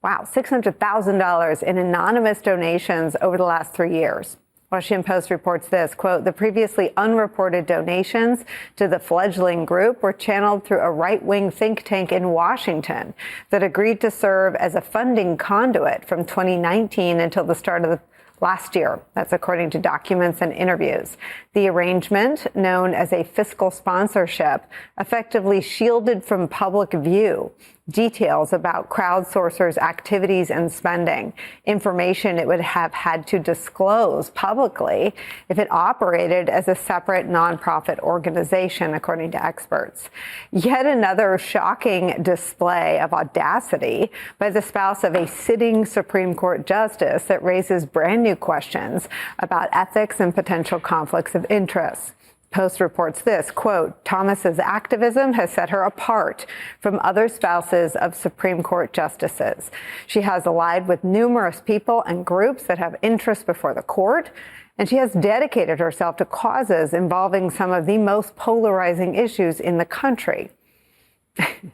Wow, $600,000 in anonymous donations over the last 3 years. Washington Post reports this, quote, the previously unreported donations to the fledgling group were channeled through a right-wing think tank in Washington that agreed to serve as a funding conduit from 2019 until the start of the last year. That's according to documents and interviews. The arrangement, known as a fiscal sponsorship, effectively shielded from public view details about crowdsourcers' activities and spending, information it would have had to disclose publicly if it operated as a separate nonprofit organization, according to experts. Yet another shocking display of audacity by the spouse of a sitting Supreme Court justice that raises brand new questions about ethics and potential conflicts of interest. Post reports this, quote, Thomas's activism has set her apart from other spouses of Supreme Court justices. She has allied with numerous people and groups that have interests before the court, and she has dedicated herself to causes involving some of the most polarizing issues in the country.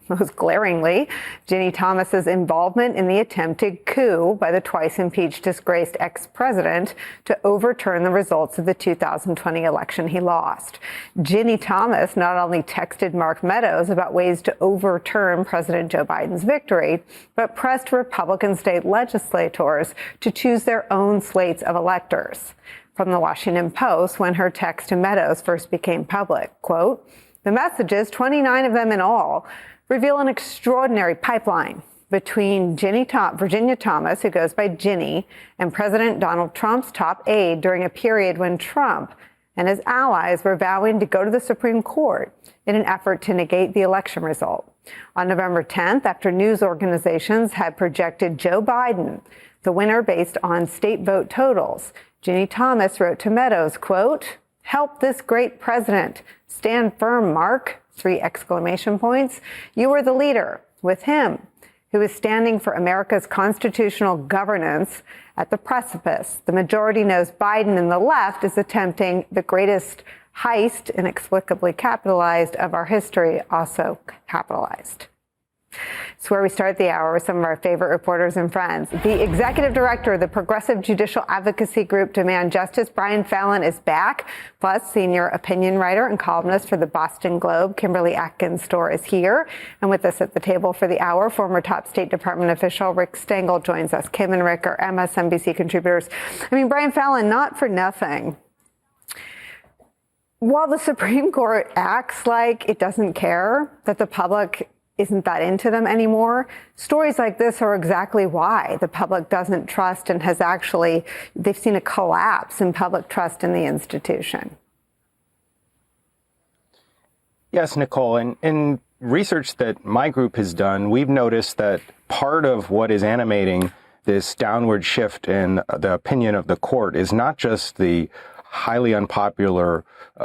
Most glaringly, Ginny Thomas's involvement in the attempted coup by the twice impeached disgraced ex-president to overturn the results of the 2020 election he lost. Ginny Thomas not only texted Mark Meadows about ways to overturn President Joe Biden's victory, but pressed Republican state legislators to choose their own slates of electors. From the Washington Post, when her text to Meadows first became public, quote, the messages, 29 of them in all, reveal an extraordinary pipeline between Virginia Thomas, who goes by Ginny, and President Donald Trump's top aide during a period when Trump and his allies were vowing to go to the Supreme Court in an effort to negate the election result. On November 10th, after news organizations had projected Joe Biden the winner based on state vote totals, Ginny Thomas wrote to Meadows, quote, help this great president. Stand firm, Mark. 3 exclamation points. You are the leader with him who is standing for America's constitutional governance at the precipice. The majority knows Biden and the left is attempting the greatest heist, inexplicably capitalized, of our history, also capitalized. It's where we start the hour with some of our favorite reporters and friends. The executive director of the Progressive Judicial Advocacy Group Demand Justice, Brian Fallon, is back. Plus, senior opinion writer and columnist for the Boston Globe, Kimberly Atkins Stohr, is here. And with us at the table for the hour, former top State Department official Rick Stengel joins us. Kim and Rick are MSNBC contributors. I mean, Brian Fallon, not for nothing. While the Supreme Court acts like it doesn't care that the public isn't that into them anymore, stories like this are exactly why the public doesn't trust and they've seen a collapse in public trust in the institution. Yes, Nicolle. In research that my group has done, we've noticed that part of what is animating this downward shift in the opinion of the court is not just the highly unpopular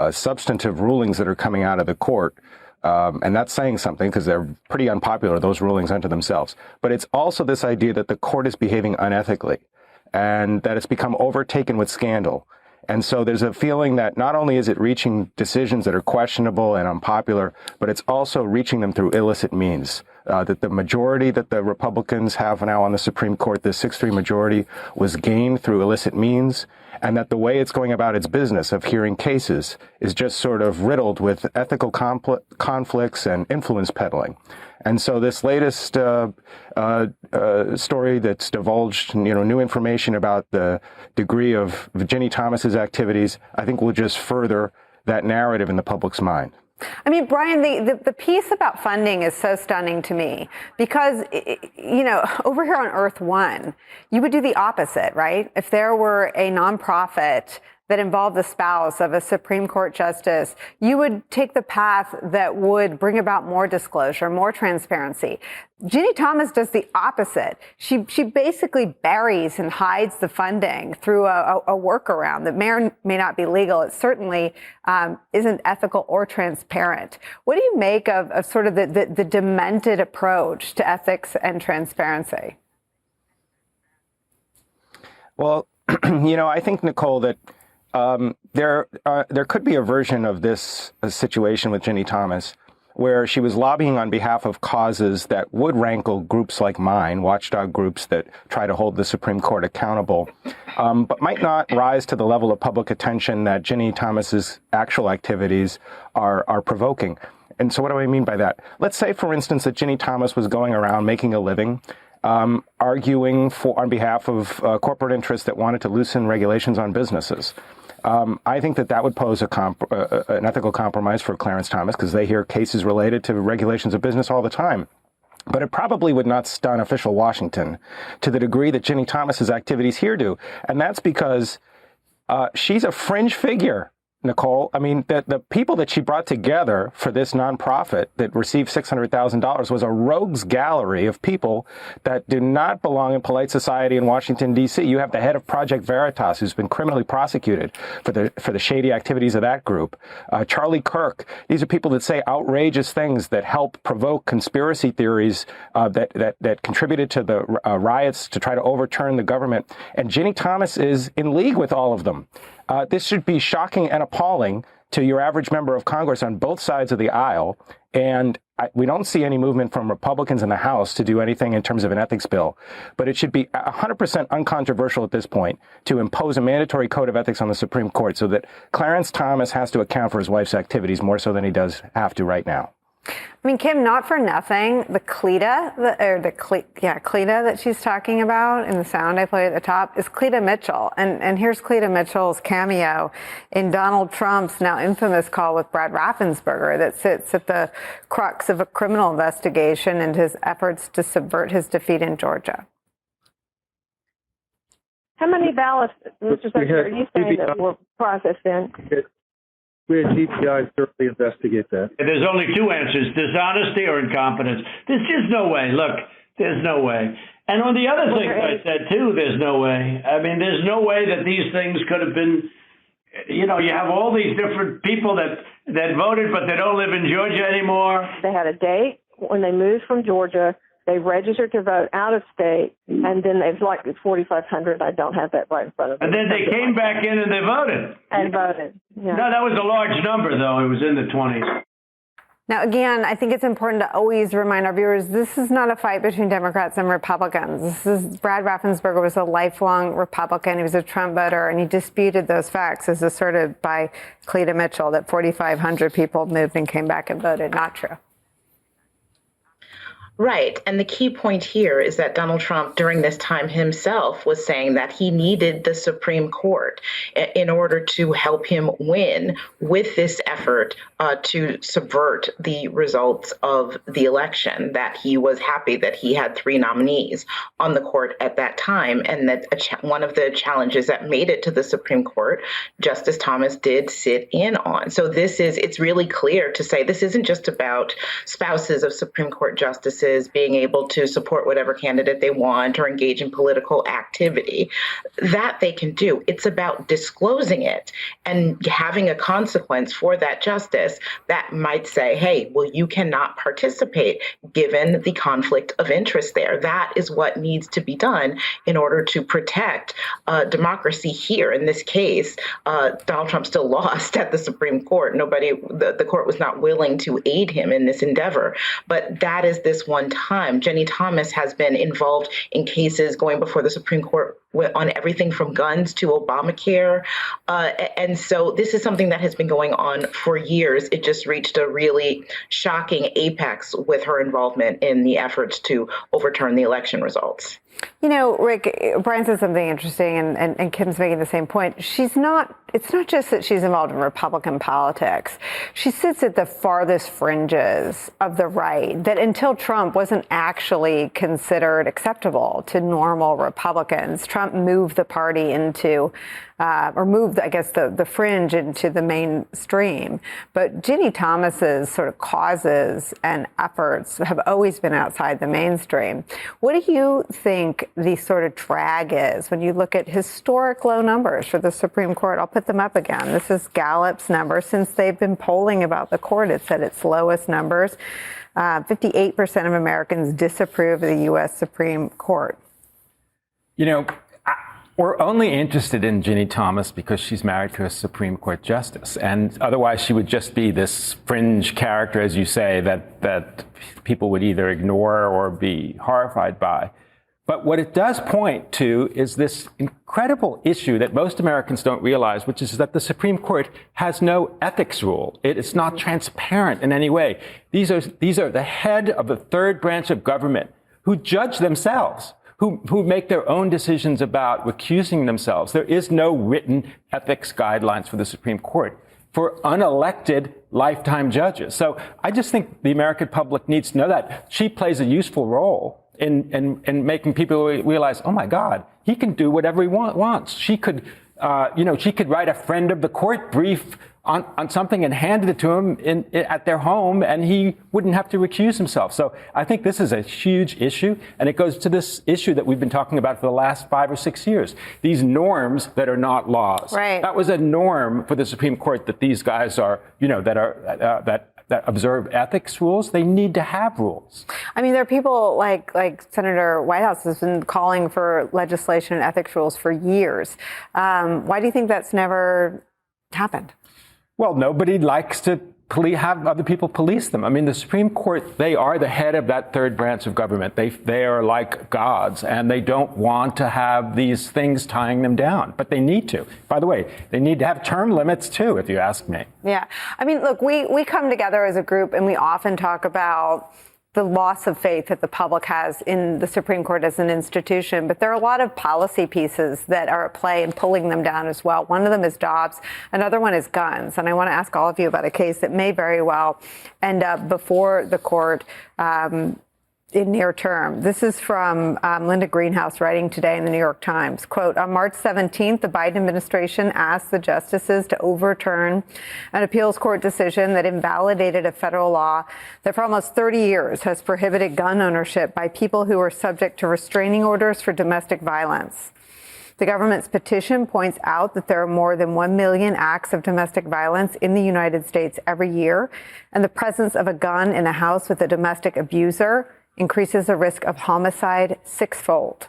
substantive rulings that are coming out of the court. And that's saying something because they're pretty unpopular, those rulings unto themselves. But it's also this idea that the court is behaving unethically and that it's become overtaken with scandal. And so there's a feeling that not only is it reaching decisions that are questionable and unpopular, but it's also reaching them through illicit means. That the majority that the Republicans have now on the Supreme Court, the 6-3 majority, was gained through illicit means, and that the way it's going about its business of hearing cases is just sort of riddled with ethical conflicts and influence peddling. And so this latest story that's divulged, new information about the degree of Ginny Thomas's activities, I think will just further that narrative in the public's mind. I mean, Brian, the piece about funding is so stunning to me because, over here on Earth One, you would do the opposite, right? If there were a nonprofit that involved the spouse of a Supreme Court justice, you would take the path that would bring about more disclosure, more transparency. Ginny Thomas does the opposite. She basically buries and hides the funding through a workaround that may or may not be legal. It certainly isn't ethical or transparent. What do you make of sort of the demented approach to ethics and transparency? Well, I think, Nicolle, that there could be a version of this situation with Ginny Thomas where she was lobbying on behalf of causes that would rankle groups like mine, watchdog groups that try to hold the Supreme Court accountable, but might not rise to the level of public attention that Ginny Thomas's actual activities are provoking. And so what do I mean by that? Let's say, for instance, that Ginny Thomas was going around making a living, arguing on behalf of corporate interests that wanted to loosen regulations on businesses. I think that would pose an ethical compromise for Clarence Thomas, because they hear cases related to regulations of business all the time. But it probably would not stun official Washington to the degree that Ginny Thomas's activities here do. And that's because she's a fringe figure, Nicolle. I mean, the people that she brought together for this nonprofit that received $600,000 was a rogues gallery of people that do not belong in polite society in Washington, D.C. You have the head of Project Veritas, who's been criminally prosecuted for the shady activities of that group. Charlie Kirk. These are people that say outrageous things that help provoke conspiracy theories that contributed to the riots to try to overturn the government. And Ginny Thomas is in league with all of them. This should be shocking and appalling to your average member of Congress on both sides of the aisle. And we don't see any movement from Republicans in the House to do anything in terms of an ethics bill. But it should be 100% uncontroversial at this point to impose a mandatory code of ethics on the Supreme Court so that Clarence Thomas has to account for his wife's activities more so than he does have to right now. I mean, Kim, not for nothing, the Cleta that she's talking about in the sound I played at the top is Cleta Mitchell. And here's Cleta Mitchell's cameo in Donald Trump's now infamous call with Brad Raffensperger that sits at the crux of a criminal investigation and his efforts to subvert his defeat in Georgia. How many ballots, Mr. Secretary, are you saying that were processed in? We had GPI thoroughly investigate that. There's only two answers, dishonesty or incompetence. There's just no way. Look, there's no way. And on the other things I said, too, there's no way. I mean, there's no way that these things could have been, you have all these different people that voted, but they don't live in Georgia anymore. They had a date when they moved from Georgia. They registered to vote out of state, and then they've 4,500. I don't have that right in front of me. And then they came back in and they voted. And voted. Yeah. No, that was a large number, though. It was in the 20s. Now, again, I think it's important to always remind our viewers, this is not a fight between Democrats and Republicans. Brad Raffensperger was a lifelong Republican. He was a Trump voter, and he disputed those facts as asserted by Cleta Mitchell that 4,500 people moved and came back and voted. Not true. Right. And the key point here is that Donald Trump, during this time himself, was saying that he needed the Supreme Court in order to help him win with this effort to subvert the results of the election, that he was happy that he had three nominees on the court at that time, and that one of the challenges that made it to the Supreme Court, Justice Thomas did sit in on. So it's really clear to say this isn't just about spouses of Supreme Court justices being able to support whatever candidate they want or engage in political activity. That they can do. It's about disclosing it and having a consequence for that justice that might say, hey, well, you cannot participate given the conflict of interest there. That is what needs to be done in order to protect democracy here. In this case, Donald Trump still lost at the Supreme Court. The court was not willing to aid him in this endeavor. But that is this one time. Ginny Thomas has been involved in cases going before the Supreme Court on everything from guns to Obamacare. And so this is something that has been going on for years. It just reached a really shocking apex with her involvement in the efforts to overturn the election results. Rick, Brian said something interesting, and Kim's making the same point. It's not just that she's involved in Republican politics. She sits at the farthest fringes of the right that until Trump wasn't actually considered acceptable to normal Republicans. Trump moved the party into, the fringe into the mainstream. But Ginny Thomas's sort of causes and efforts have always been outside the mainstream. What do you think the sort of drag is when you look at historic low numbers for the Supreme Court? I'll put them up again. This is Gallup's number. Since they've been polling about the court, it's at its lowest numbers. 58% of Americans disapprove of the U.S. Supreme Court. We're only interested in Ginny Thomas because she's married to a Supreme Court justice, and otherwise she would just be this fringe character, as you say, that people would either ignore or be horrified by. But what it does point to is this incredible issue that most Americans don't realize, which is that the Supreme Court has no ethics rule. It is not transparent in any way. These are the head of the third branch of government who judge themselves, who make their own decisions about recusing themselves. There is no written ethics guidelines for the Supreme Court for unelected lifetime judges. So I just think the American public needs to know that she plays a useful role in making people realize, oh my God, he can do whatever he wants. She could, she could write a friend of the court brief on something and handed it to him at their home, and he wouldn't have to recuse himself. So I think this is a huge issue, and it goes to this issue that we've been talking about for the last 5 or 6 years. These norms that are not laws. Right. That was a norm for the Supreme Court that these guys are, that observe ethics rules. They need to have rules. I mean, there are people like Senator Whitehouse has been calling for legislation and ethics rules for years. Why do you think that's never happened? Well, nobody likes to have other people police them. I mean, the Supreme Court, they are the head of that third branch of government. They are like gods, and they don't want to have these things tying them down, but they need to. By the way, they need to have term limits too, if you ask me. Yeah. I mean, look, we come together as a group and we often talk about the loss of faith that the public has in the Supreme Court as an institution. But there are a lot of policy pieces that are at play and pulling them down as well. One of them is Dobbs. Another one is guns. And I want to ask all of you about a case that may very well end up before the court in near term. This is from Linda Greenhouse writing today in the New York Times. Quote, on March 17th, the Biden administration asked the justices to overturn an appeals court decision that invalidated a federal law that for almost 30 years has prohibited gun ownership by people who are subject to restraining orders for domestic violence. The government's petition points out that there are more than 1 million acts of domestic violence in the United States every year, and the presence of a gun in a house with a domestic abuser increases the risk of homicide 6-fold.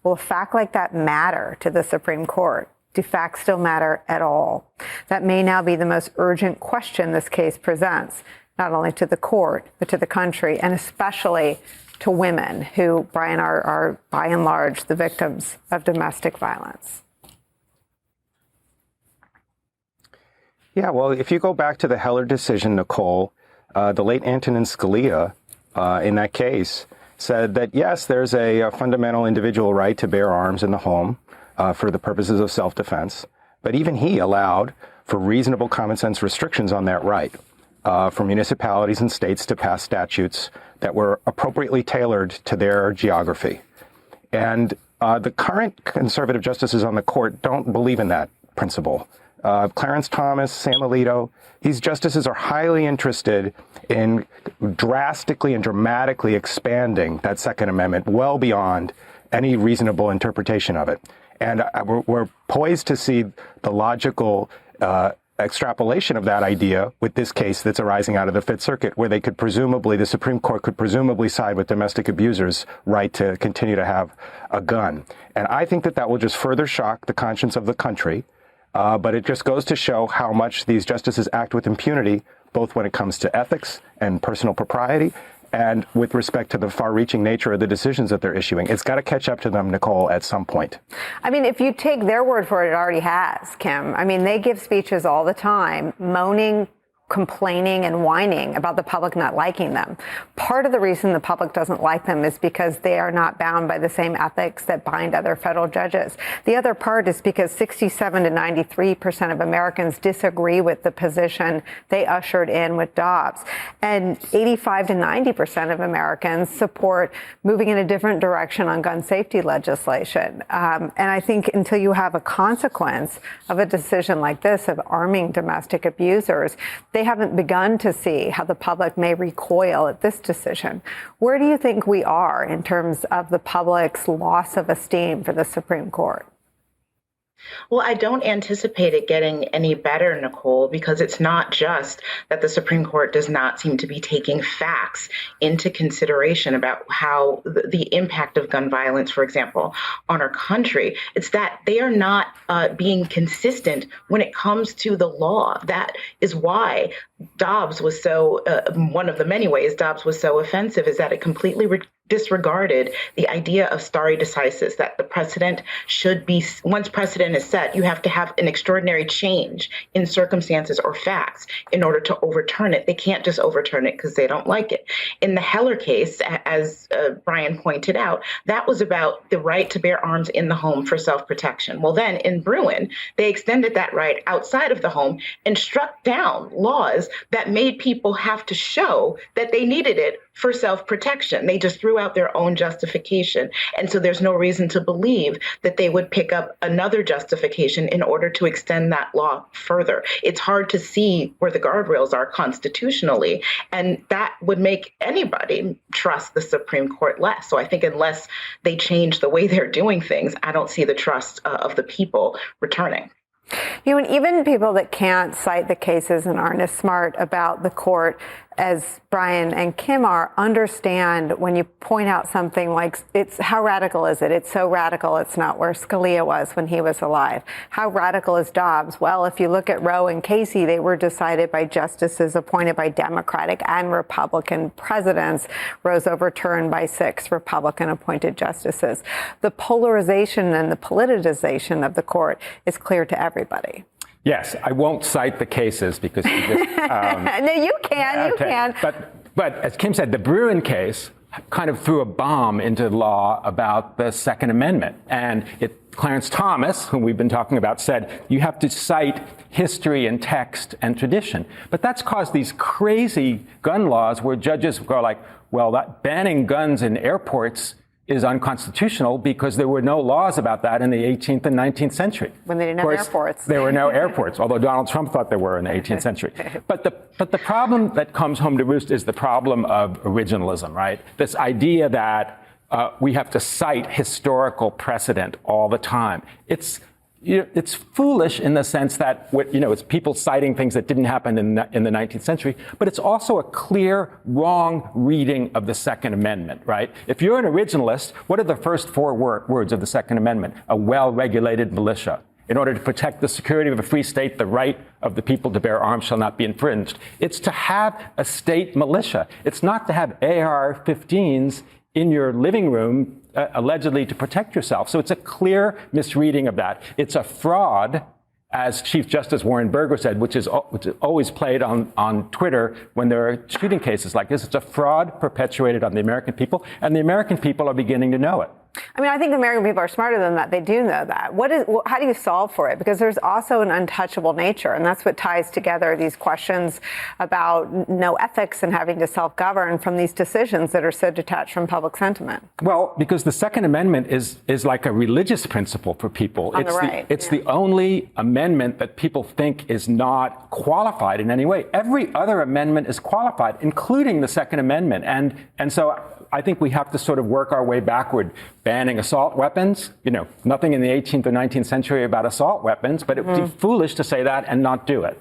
Will a fact like that matter to the Supreme Court? Do facts still matter at all? That may now be the most urgent question this case presents, not only to the court, but to the country, and especially to women who, Brian, are by and large the victims of domestic violence. Yeah, well, if you go back to the Heller decision, Nicolle, the late Antonin Scalia, in that case, said that, yes, there's a fundamental individual right to bear arms in the home for the purposes of self-defense. But even he allowed for reasonable common sense restrictions on that right for municipalities and states to pass statutes that were appropriately tailored to their geography. And the current conservative justices on the court don't believe in that principle. Clarence Thomas, Sam Alito, these justices are highly interested in drastically and dramatically expanding that Second Amendment well beyond any reasonable interpretation of it. And we're poised to see the logical extrapolation of that idea with this case that's arising out of the Fifth Circuit, where the Supreme Court could presumably side with domestic abusers' right to continue to have a gun. And I think that will just further shock the conscience of the country. But it just goes to show how much these justices act with impunity, both when it comes to ethics and personal propriety, and with respect to the far-reaching nature of the decisions that they're issuing. It's got to catch up to them, Nicolle, at some point. I mean, if you take their word for it, it already has, Kim. I mean, they give speeches all the time, moaning, complaining and whining about the public not liking them. Part of the reason the public doesn't like them is because they are not bound by the same ethics that bind other federal judges. The other part is because 67 to 93% of Americans disagree with the position they ushered in with Dobbs. And 85 to 90% of Americans support moving in a different direction on gun safety legislation. And I think until you have a consequence of a decision like this of arming domestic abusers, they haven't begun to see how the public may recoil at this decision. Where do you think we are in terms of the public's loss of esteem for the Supreme Court? Well, I don't anticipate it getting any better, Nicolle, because it's not just that the Supreme Court does not seem to be taking facts into consideration about how the impact of gun violence, for example, on our country. It's that they are not being consistent when it comes to the law. That is why Dobbs was so, one of the many ways Dobbs was so offensive is that it completely disregarded the idea of stare decisis, that the precedent should be, once precedent is set, you have to have an extraordinary change in circumstances or facts in order to overturn it. They can't just overturn it because they don't like it. In the Heller case, as Brian pointed out, that was about the right to bear arms in the home for self-protection. Well, then in Bruin, they extended that right outside of the home and struck down laws that made people have to show that they needed it for self-protection. They just threw out their own justification. And so there's no reason to believe that they would pick up another justification in order to extend that law further. It's hard to see where the guardrails are constitutionally, and that would make anybody trust the Supreme Court less. So I think unless they change the way they're doing things, I don't see the trust of the people returning. You know, and even people that can't cite the cases and aren't as smart about the court as Brian and Kim are, understand when you point out something like, it's how radical is it? It's so radical it's not where Scalia was when he was alive. How radical is Dobbs? Well, if you look at Roe and Casey, they were decided by justices appointed by Democratic and Republican presidents. Roe's overturned by 6 Republican appointed justices. The polarization and the politicization of the court is clear to everybody. Yes, I won't cite the cases because you just, no, you can. You can. But as Kim said, the Bruin case kind of threw a bomb into law about the Second Amendment. And Clarence Thomas, whom we've been talking about, said you have to cite history and text and tradition. But that's caused these crazy gun laws where judges go like, well, that banning guns in airports is unconstitutional because there were no laws about that in the 18th and 19th century. When they didn't have airports. There were no airports, although Donald Trump thought there were in the 18th century. But the problem that comes home to roost is the problem of originalism, right? This idea that we have to cite historical precedent all the time. It's foolish in the sense that, it's people citing things that didn't happen in the 19th century, but it's also a clear wrong reading of the Second Amendment, right? If you're an originalist, what are the first 4 words of the Second Amendment? A well-regulated militia. In order to protect the security of a free state, the right of the people to bear arms shall not be infringed. It's to have a state militia. It's not to have AR-15s in your living room allegedly to protect yourself. So it's a clear misreading of that. It's a fraud, as Chief Justice Warren Burger said, which is always played on Twitter when there are shooting cases like this. It's a fraud perpetuated on the American people, and the American people are beginning to know it. I mean, I think American people are smarter than that. They do know that. How do you solve for it? Because there's also an untouchable nature, and that's what ties together these questions about no ethics and having to self-govern from these decisions that are so detached from public sentiment. Well, because the Second Amendment is like a religious principle for people. It's the only amendment that people think is not qualified in any way. Every other amendment is qualified, including the Second Amendment. And so I think we have to sort of work our way backward. Banning assault weapons, nothing in the 18th or 19th century about assault weapons, but it would be foolish to say that and not do it.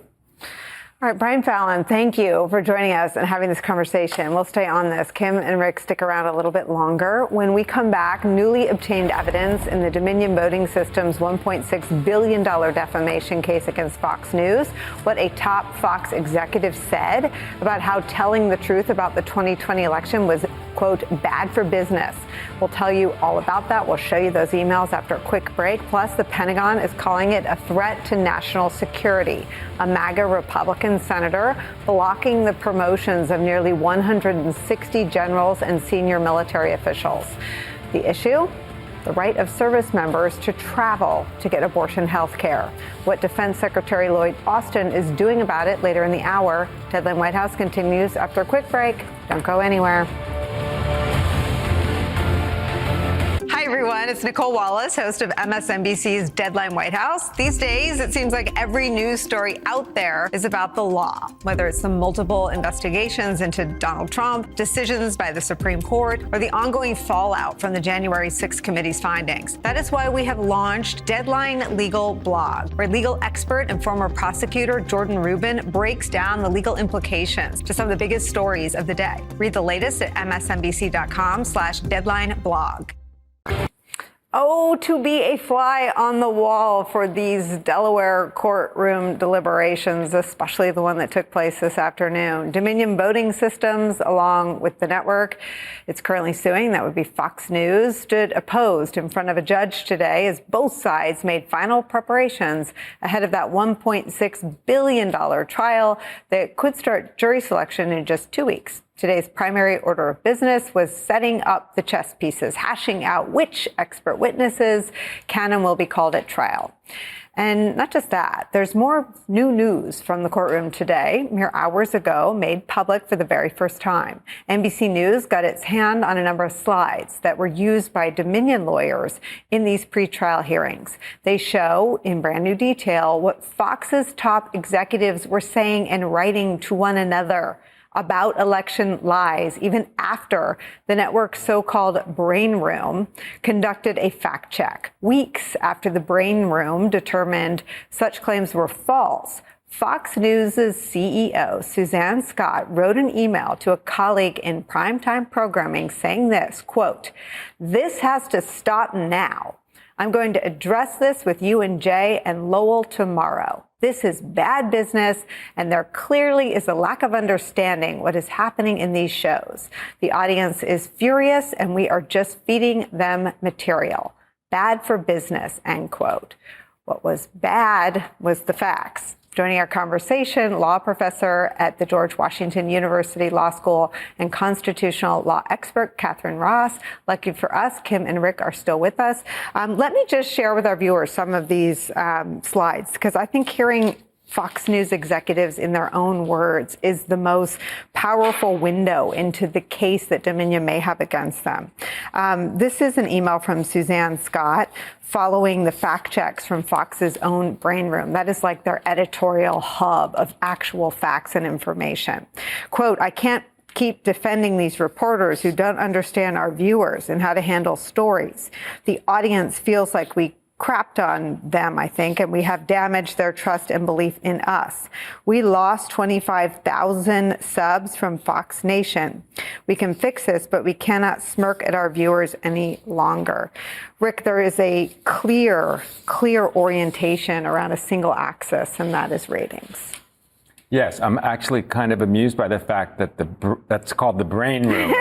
All right, Brian Fallon, thank you for joining us and having this conversation. We'll stay on this. Kim and Rick, stick around a little bit longer. When we come back, newly obtained evidence in the Dominion Voting System's $1.6 billion defamation case against Fox News, what a top Fox executive said about how telling the truth about the 2020 election was, quote, bad for business. We'll tell you all about that. We'll show you those emails after a quick break. Plus, the Pentagon is calling it a threat to national security. A MAGA Republican senator blocking the promotions of nearly 160 generals and senior military officials. The issue? The right of service members to travel to get abortion health care. What Defense Secretary Lloyd Austin is doing about it later in the hour. Deadline White House continues after a quick break. Don't go anywhere. Hi, everyone. It's Nicolle Wallace, host of MSNBC's Deadline White House. These days, it seems like every news story out there is about the law, whether it's the multiple investigations into Donald Trump, decisions by the Supreme Court, or the ongoing fallout from the January 6th committee's findings. That is why we have launched Deadline Legal Blog, where legal expert and former prosecutor Jordan Rubin breaks down the legal implications to some of the biggest stories of the day. Read the latest at msnbc.com/deadlineblog. Oh, to be a fly on the wall for these Delaware courtroom deliberations, especially the one that took place this afternoon. Dominion Voting Systems, along with the network it's currently suing, that would be Fox News, stood opposed in front of a judge today as both sides made final preparations ahead of that $1.6 billion trial that could start jury selection in just 2 weeks. Today's primary order of business was setting up the chess pieces, hashing out which expert witnesses can and will be called at trial. And not just that, there's more new news from the courtroom today, mere hours ago, made public for the very first time. NBC News got its hand on a number of slides that were used by Dominion lawyers in these pretrial hearings. They show in brand new detail what Fox's top executives were saying and writing to one another about election lies, even after the network's so-called brain room conducted a fact check. Weeks after the brain room determined such claims were false, Fox News' CEO, Suzanne Scott, wrote an email to a colleague in primetime programming saying this, quote, "This has to stop now. I'm going to address this with you and Jay and Lowell tomorrow. This is bad business, and there clearly is a lack of understanding what is happening in these shows. The audience is furious, and we are just feeding them material. Bad for business," end quote. What was bad was the facts. Joining our conversation, law professor at the George Washington University Law School and constitutional law expert, Catherine Ross. Lucky for us, Kim and Rick are still with us. Let me just share with our viewers some of these slides, because I think hearing Fox News executives in their own words is the most powerful window into the case that Dominion may have against them. This is an email from Suzanne Scott following the fact checks from Fox's own brain room. That is like their editorial hub of actual facts and information. Quote, "I can't keep defending these reporters who don't understand our viewers and how to handle stories. The audience feels like we crapped on them, I think, and we have damaged their trust and belief in us. We lost 25,000 subs from Fox Nation. We can fix this, but we cannot smirk at our viewers any longer." Rick, there is a clear orientation around a single axis, and that is ratings. Yes, I'm actually kind of amused by the fact that that's called the brain room.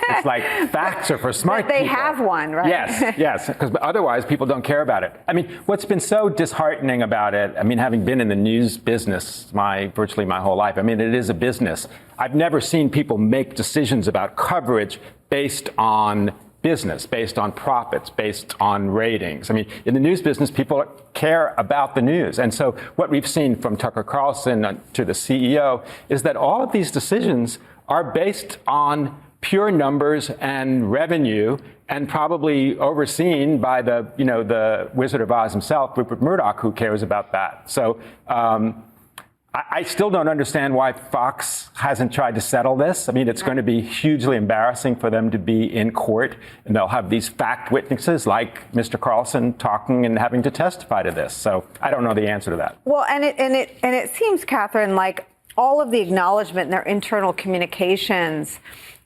It's like facts are for smart people. They have one, right? Yes, because otherwise people don't care about it. I mean, what's been so disheartening about it, I mean, having been in the news business virtually my whole life, I mean, it is a business. I've never seen people make decisions about coverage based on business, based on profits, based on ratings. I mean, in the news business, people care about the news. And so what we've seen from Tucker Carlson to the CEO is that all of these decisions are based on pure numbers and revenue, and probably overseen by the Wizard of Oz himself, Rupert Murdoch, who cares about that. So I still don't understand why Fox hasn't tried to settle this. I mean, it's going to be hugely embarrassing for them to be in court, and they'll have these fact witnesses like Mr. Carlson talking and having to testify to this. So I don't know the answer to that. Well, and it seems, Catherine, like all of the acknowledgement in their internal communications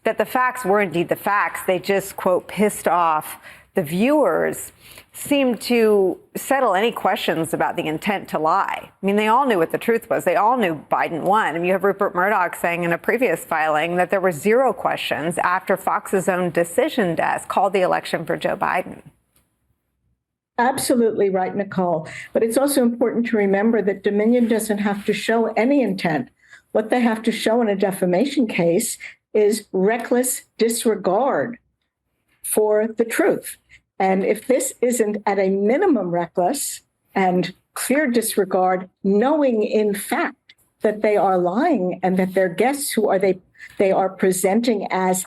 that the facts were indeed the facts. They just, quote, pissed off the viewers, seemed to settle any questions about the intent to lie. I mean, they all knew what the truth was. They all knew Biden won. I mean, you have Rupert Murdoch saying in a previous filing that there were zero questions after Fox's own decision desk called the election for Joe Biden. Absolutely right, Nicolle. But it's also important to remember that Dominion doesn't have to show any intent. What they have to show in a defamation case is reckless disregard for the truth. And if this isn't at a minimum reckless and clear disregard, knowing in fact that they are lying and that their guests who they are presenting as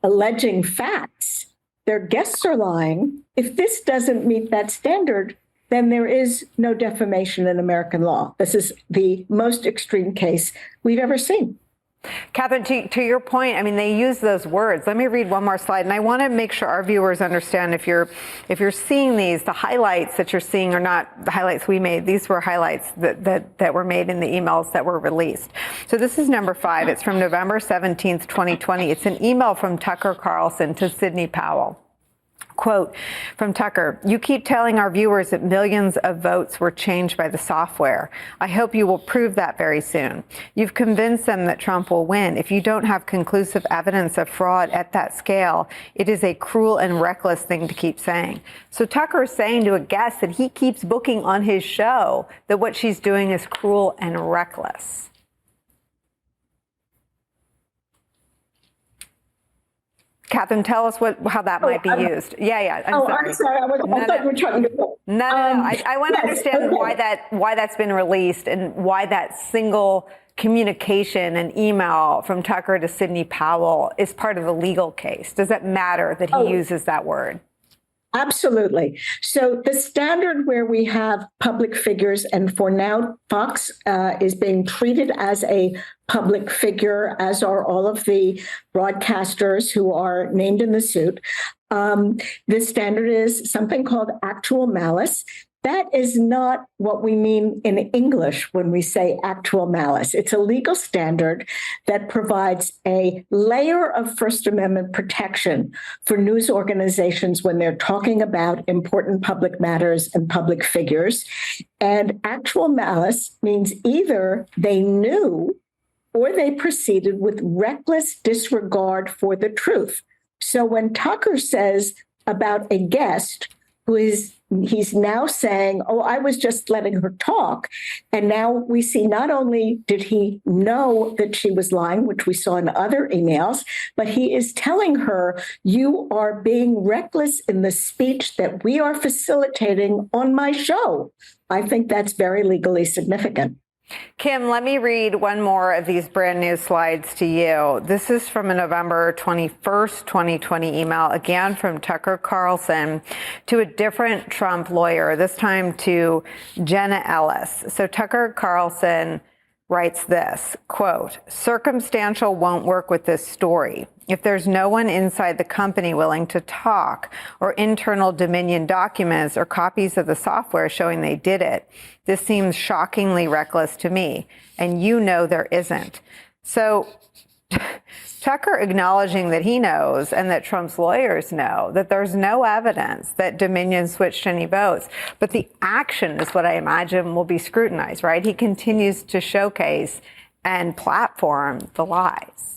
alleging facts their guests are lying. If this doesn't meet that standard, then there is no defamation in American law. This is the most extreme case we've ever seen. Catherine, to your point, I mean, they use those words. Let me read one more slide. And I want to make sure our viewers understand if you're seeing these, the highlights that you're seeing are not the highlights we made. These were highlights that were made in the emails that were released. So this is number 5. It's from November 17th, 2020. It's an email from Tucker Carlson to Sidney Powell. Quote from Tucker, "You keep telling our viewers that millions of votes were changed by the software. I hope you will prove that very soon. You've convinced them that Trump will win. If you don't have conclusive evidence of fraud at that scale, it is a cruel and reckless thing to keep saying." So Tucker is saying to a guest that he keeps booking on his show that what she's doing is cruel and reckless. Catherine, tell us how that might be used. Yeah. I'm sorry. I'm sorry. I thought you were trying to go. No. I want to understand why that's been released and why that single communication and email from Tucker to Sidney Powell is part of the legal case. Does it matter that he uses that word? Absolutely. So the standard where we have public figures, and for now, Fox is being treated as a public figure, as are all of the broadcasters who are named in the suit. The standard is something called actual malice. That is not what we mean in English when we say actual malice. It's a legal standard that provides a layer of First Amendment protection for news organizations when they're talking about important public matters and public figures. And actual malice means either they knew or they proceeded with reckless disregard for the truth. So when Tucker says about a guest he's now saying, oh, I was just letting her talk. And now we see not only did he know that she was lying, which we saw in other emails, but he is telling her, you are being reckless in the speech that we are facilitating on my show. I think that's very legally significant. Kim, let me read one more of these brand new slides to you. This is from a November 21st, 2020 email, again from Tucker Carlson to a different Trump lawyer, this time to Jenna Ellis. So Tucker Carlson writes this, quote, "Circumstantial won't work with this story. If there's no one inside the company willing to talk, or internal Dominion documents or copies of the software showing they did it, this seems shockingly reckless to me. And you know there isn't." So Tucker acknowledging that he knows and that Trump's lawyers know that there's no evidence that Dominion switched any votes. But the action is what I imagine will be scrutinized, right? He continues to showcase and platform the lies.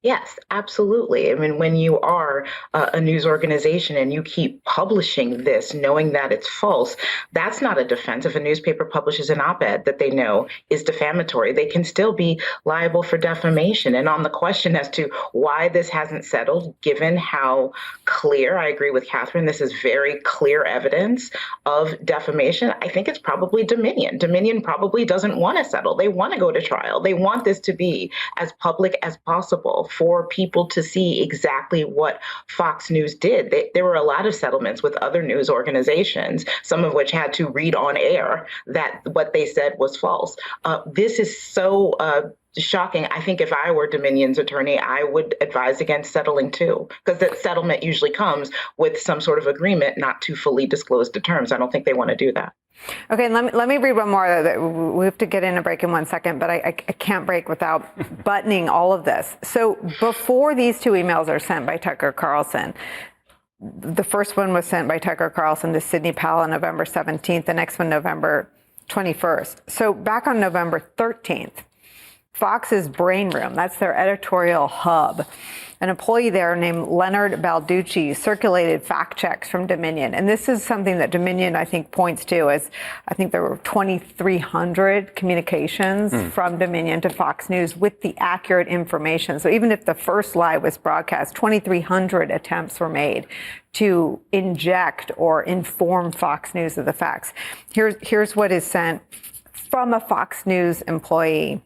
Yes, absolutely. I mean, when you are a news organization and you keep publishing this, knowing that it's false, that's not a defense. If a newspaper publishes an op-ed that they know is defamatory, they can still be liable for defamation. And on the question as to why this hasn't settled, given how clear, I agree with Catherine, this is very clear evidence of defamation, I think it's probably Dominion. Dominion probably doesn't want to settle. They want to go to trial. They want this to be as public as possible for people to see exactly what Fox News did. There were a lot of settlements with other news organizations, some of which had to read on air that what they said was false. This is so shocking. I think if I were Dominion's attorney, I would advise against settling too, because that settlement usually comes with some sort of agreement not to fully disclose the terms. I don't think they want to do that. Okay, let me read one more. We have to get in a break in 1 second, but I can't break without buttoning all of this. So before these two emails are sent by Tucker Carlson, the first one was sent by Tucker Carlson to Sidney Powell on November 17th, the next one November 21st. So back on November 13th, Fox's Brain Room, that's their editorial hub, an employee there named Leonard Balducci circulated fact checks from Dominion. And this is something that Dominion, I think, points to as, I think there were 2,300 communications from Dominion to Fox News with the accurate information. So even if the first lie was broadcast, 2,300 attempts were made to inject or inform Fox News of the facts. Here's what is sent from a Fox News employee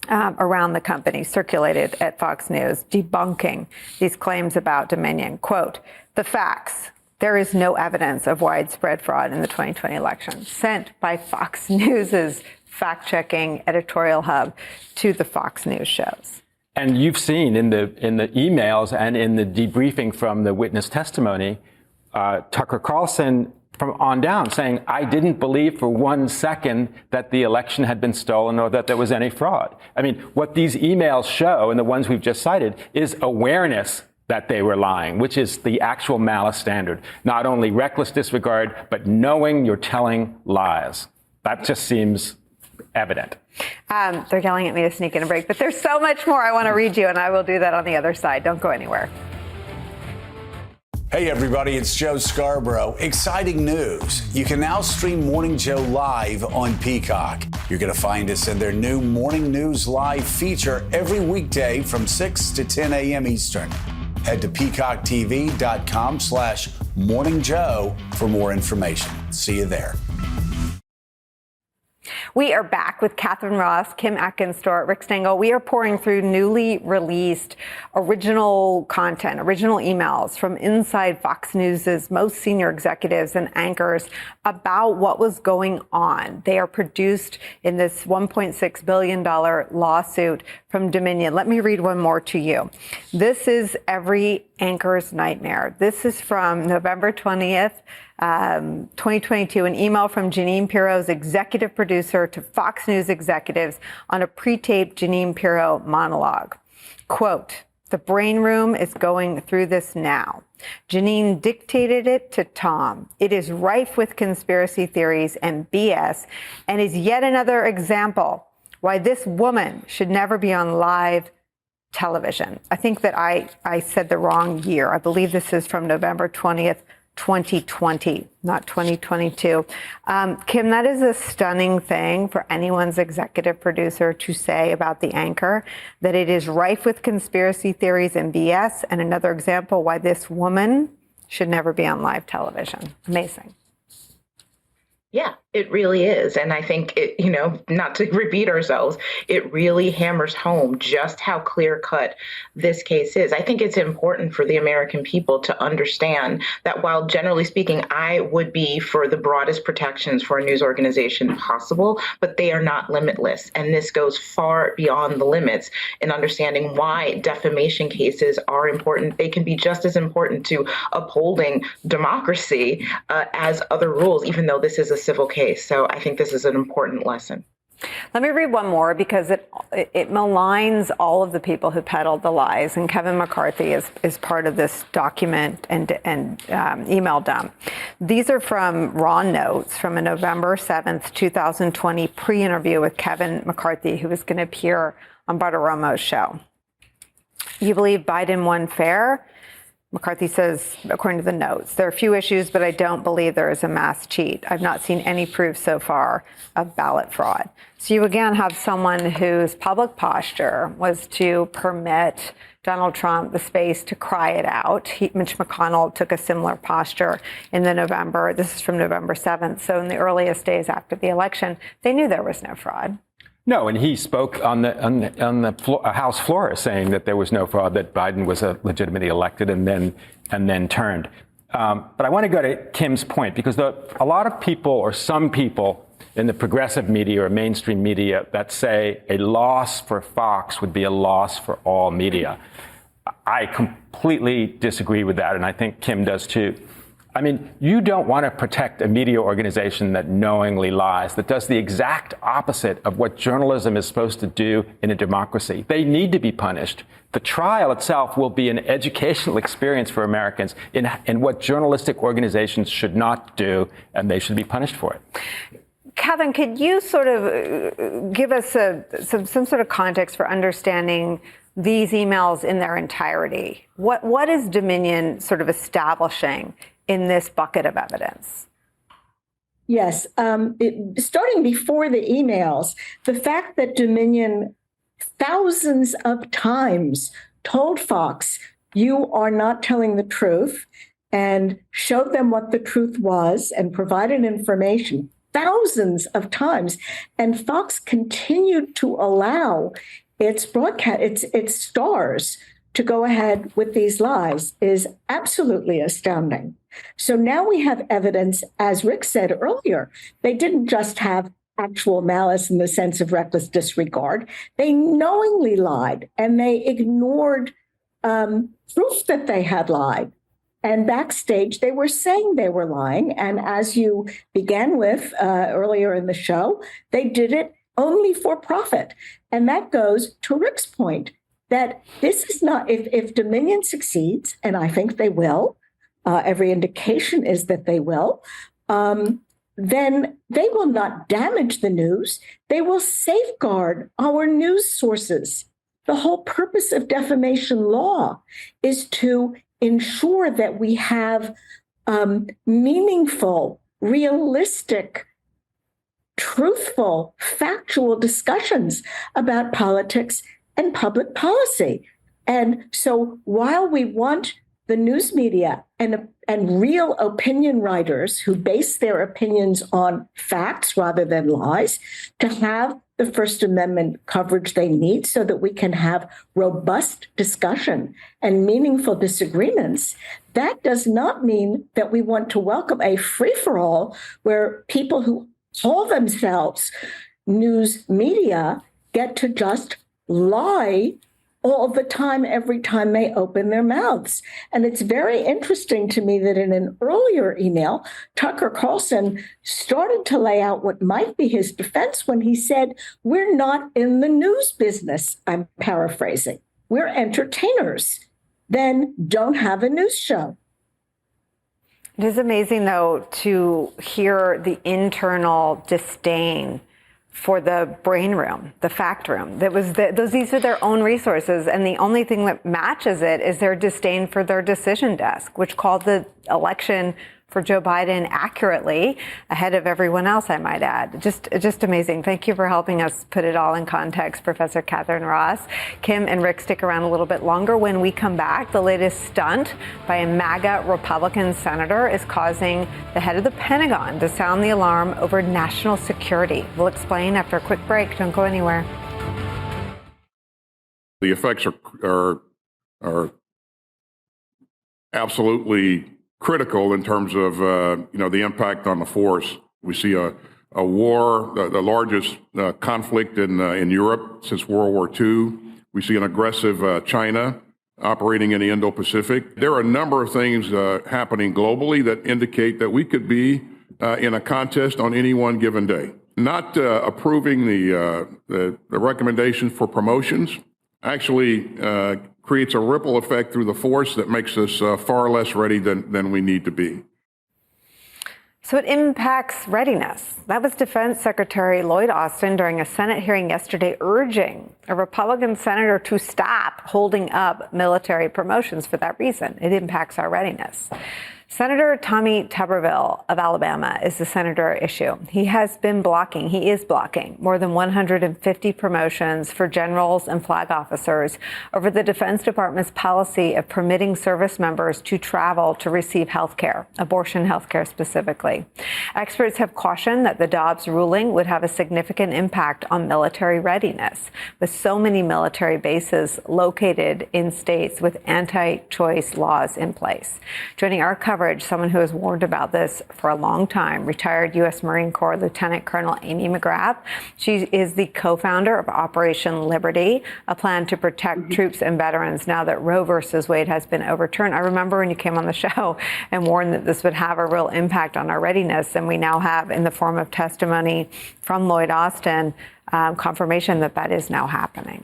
around the company circulated at Fox News debunking these claims about Dominion. Quote, the facts. There is no evidence of widespread fraud in the 2020 election. Sent by Fox News's fact-checking editorial hub to the Fox News shows. And you've seen in the emails and in the debriefing from the witness testimony, Tucker Carlson from on down saying, I didn't believe for 1 second that the election had been stolen or that there was any fraud. I mean, what these emails show, and the ones we've just cited, is awareness that they were lying, which is the actual malice standard. Not only reckless disregard, but knowing you're telling lies. That just seems evident. They're yelling at me to sneak in a break, but there's so much more I want to read you, and I will do that on the other side. Don't go anywhere. Hey everybody, it's Joe Scarborough. Exciting news. You can now stream Morning Joe live on Peacock. You're going to find us in their new Morning News Live feature every weekday from 6 to 10 a.m. Eastern. Head to peacock.tv.com/morningjoe for more information. See you there. We are back with Catherine Ross, Kim Atkins, Stohr, Rick Stengel. We are pouring through newly released original content, original emails from inside Fox News's most senior executives and anchors about what was going on. They are produced in this $1.6 billion lawsuit from Dominion. Let me read one more to you. This is every anchor's nightmare. This is from November 20th. 2022, an email from Jeanine Pirro's executive producer to Fox News executives on a pre-taped Jeanine Pirro monologue. Quote, the brain room is going through this now. Jeanine dictated it to Tom. It is rife with conspiracy theories and BS and is yet another example why this woman should never be on live television. I think that I said the wrong year. I believe this is from November 20th, 2020, not 2022. Kim, that is a stunning thing for anyone's executive producer to say about the anchor, that it is rife with conspiracy theories and BS, and another example why this woman should never be on live television. Amazing. Yeah, it really is. And I think, not to repeat ourselves, it really hammers home just how clear cut this case is. I think it's important for the American people to understand that while generally speaking, I would be for the broadest protections for a news organization possible, but they are not limitless. And this goes far beyond the limits in understanding why defamation cases are important. They can be just as important to upholding democracy as other rules, even though this is a civil case. So I think this is an important lesson. Let me read one more because it maligns all of the people who peddled the lies, and Kevin McCarthy is part of this document and email dump. These are from raw notes from a November 7th, 2020 pre-interview with Kevin McCarthy, who was going to appear on Bartiromo's show. You believe Biden won fair? McCarthy says, according to the notes, there are a few issues, but I don't believe there is a mass cheat. I've not seen any proof so far of ballot fraud. So you again have someone whose public posture was to permit Donald Trump the space to cry it out. Mitch McConnell took a similar posture in the November. This is from November 7th. So in the earliest days after the election, they knew there was no fraud. No, and he spoke on the House floor saying that there was no fraud, that Biden was legitimately elected and then turned. But I want to go to Kim's point, because a lot of people, or some people in the progressive media or mainstream media, that say a loss for Fox would be a loss for all media. I completely disagree with that, and I think Kim does too. I mean, you don't want to protect a media organization that knowingly lies, that does the exact opposite of what journalism is supposed to do in a democracy. They need to be punished. The trial itself will be an educational experience for Americans in what journalistic organizations should not do, and they should be punished for it. Kevin, could you sort of give us some sort of context for understanding these emails in their entirety? What is Dominion sort of establishing in this bucket of evidence? Yes. Starting before the emails, the fact that Dominion thousands of times told Fox, you are not telling the truth, and showed them what the truth was and provided information thousands of times. And Fox continued to allow its broadcast, its stars to go ahead with these lies is absolutely astounding. So now we have evidence, as Rick said earlier, they didn't just have actual malice in the sense of reckless disregard. They knowingly lied, and they ignored proof that they had lied. And backstage, they were saying they were lying. And as you began with earlier in the show, they did it only for profit. And that goes to Rick's point that this is not, if Dominion succeeds, and I think they will, every indication is that they will, then they will not damage the news. They will safeguard our news sources. The whole purpose of defamation law is to ensure that we have meaningful, realistic, truthful, factual discussions about politics and public policy. And so while we want the news media and real opinion writers who base their opinions on facts rather than lies to have the First Amendment coverage they need so that we can have robust discussion and meaningful disagreements, that does not mean that we want to welcome a free-for-all where people who call themselves news media get to just lie all the time, every time they open their mouths. And it's very interesting to me that in an earlier email, Tucker Carlson started to lay out what might be his defense when he said, we're not in the news business, I'm paraphrasing. We're entertainers. Then don't have a news show. It is amazing, though, to hear the internal disdain for the brain room, the fact room. These are their own resources, and the only thing that matches it is their disdain for their decision desk, which called the election for Joe Biden accurately ahead of everyone else, I might add. Just amazing. Thank you for helping us put it all in context, Professor Catherine Ross. Kim and Rick, stick around a little bit longer. When we come back, the latest stunt by a MAGA Republican senator is causing the head of the Pentagon to sound the alarm over national security. We'll explain after a quick break. Don't go anywhere. The effects are absolutely critical in terms of the impact on the force. We see a war, the largest conflict in Europe since World War II. We see an aggressive China operating in the Indo-Pacific. There are a number of things happening globally that indicate that we could be in a contest on any one given day. Not approving the recommendation for promotions actually creates a ripple effect through the force that makes us far less ready than we need to be. So it impacts readiness. That was Defense Secretary Lloyd Austin during a Senate hearing yesterday, urging a Republican senator to stop holding up military promotions for that reason. It impacts our readiness. Senator Tommy Tuberville of Alabama is the senator at issue. He is blocking more than 150 promotions for generals and flag officers over the Defense Department's policy of permitting service members to travel to receive health care, abortion health care specifically. Experts have cautioned that the Dobbs ruling would have a significant impact on military readiness, with so many military bases located in states with anti-choice laws in place. Joining our coverage, someone who has warned about this for a long time, retired U.S. Marine Corps Lieutenant Colonel Amy McGrath. She is the co-founder of Operation Liberty, a plan to protect troops and veterans now that Roe versus Wade has been overturned. I remember when you came on the show and warned that this would have a real impact on our readiness, and we now have, in the form of testimony from Lloyd Austin, confirmation that that is now happening.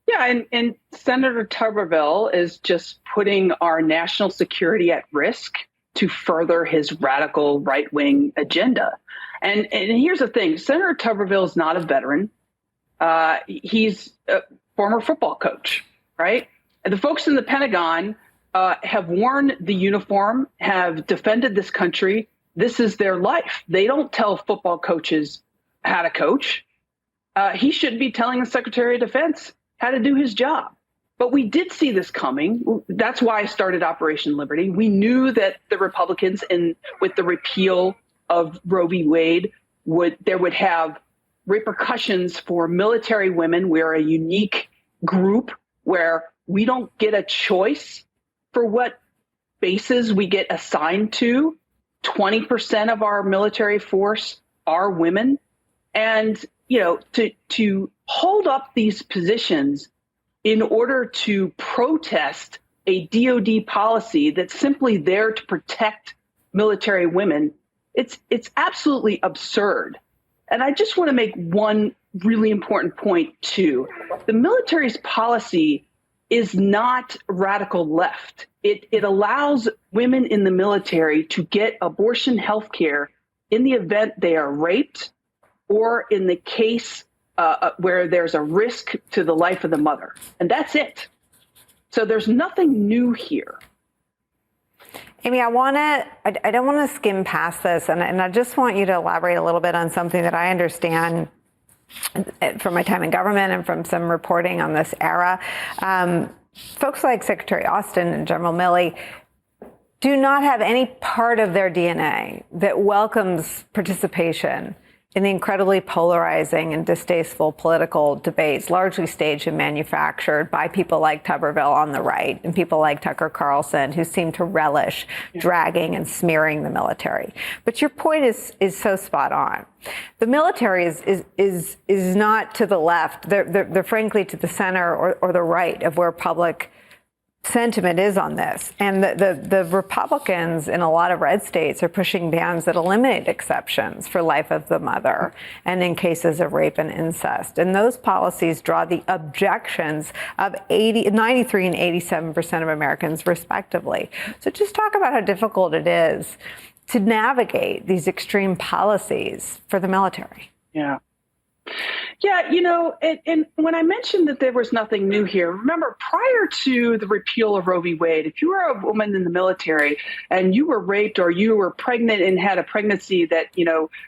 Yeah, and Senator Tuberville is just putting our national security at risk to further his radical right-wing agenda. And here's the thing, Senator Tuberville is not a veteran. He's a former football coach, right? And the folks in the Pentagon have worn the uniform, have defended this country. This is their life. They don't tell football coaches how to coach. He should be telling the Secretary of Defense how to do his job. But we did see this coming. That's why I started Operation Liberty. We knew that the Republicans, with the repeal of Roe v. Wade would have repercussions for military women. We're a unique group where we don't get a choice for what bases we get assigned to. 20% of our military force are women. And, to hold up these positions in order to protest a DOD policy that's simply there to protect military women, it's absolutely absurd. And I just want to make one really important point, too. The military's policy is not radical left. It allows women in the military to get abortion health care in the event they are raped or in the case where there's a risk to the life of the mother. And that's it. So there's nothing new here. Amy, I don't want to skim past this, and I just want you to elaborate a little bit on something that I understand from my time in government and from some reporting on this era. Folks like Secretary Austin and General Milley do not have any part of their DNA that welcomes participation in the incredibly polarizing and distasteful political debates, largely staged and manufactured by people like Tuberville on the right and people like Tucker Carlson, who seem to relish dragging and smearing the military. But your point is so spot on. The military is not to the left. They're frankly to the center or the right of where public sentiment is on this. And the Republicans in a lot of red states are pushing bans that eliminate exceptions for life of the mother and in cases of rape and incest. And those policies draw the objections of 93 and 87% of Americans, respectively. So just talk about how difficult it is to navigate these extreme policies for the military. Yeah. Yeah, and when I mentioned that there was nothing new here, remember, prior to the repeal of Roe v. Wade, if you were a woman in the military and you were raped or you were pregnant and had a pregnancy that,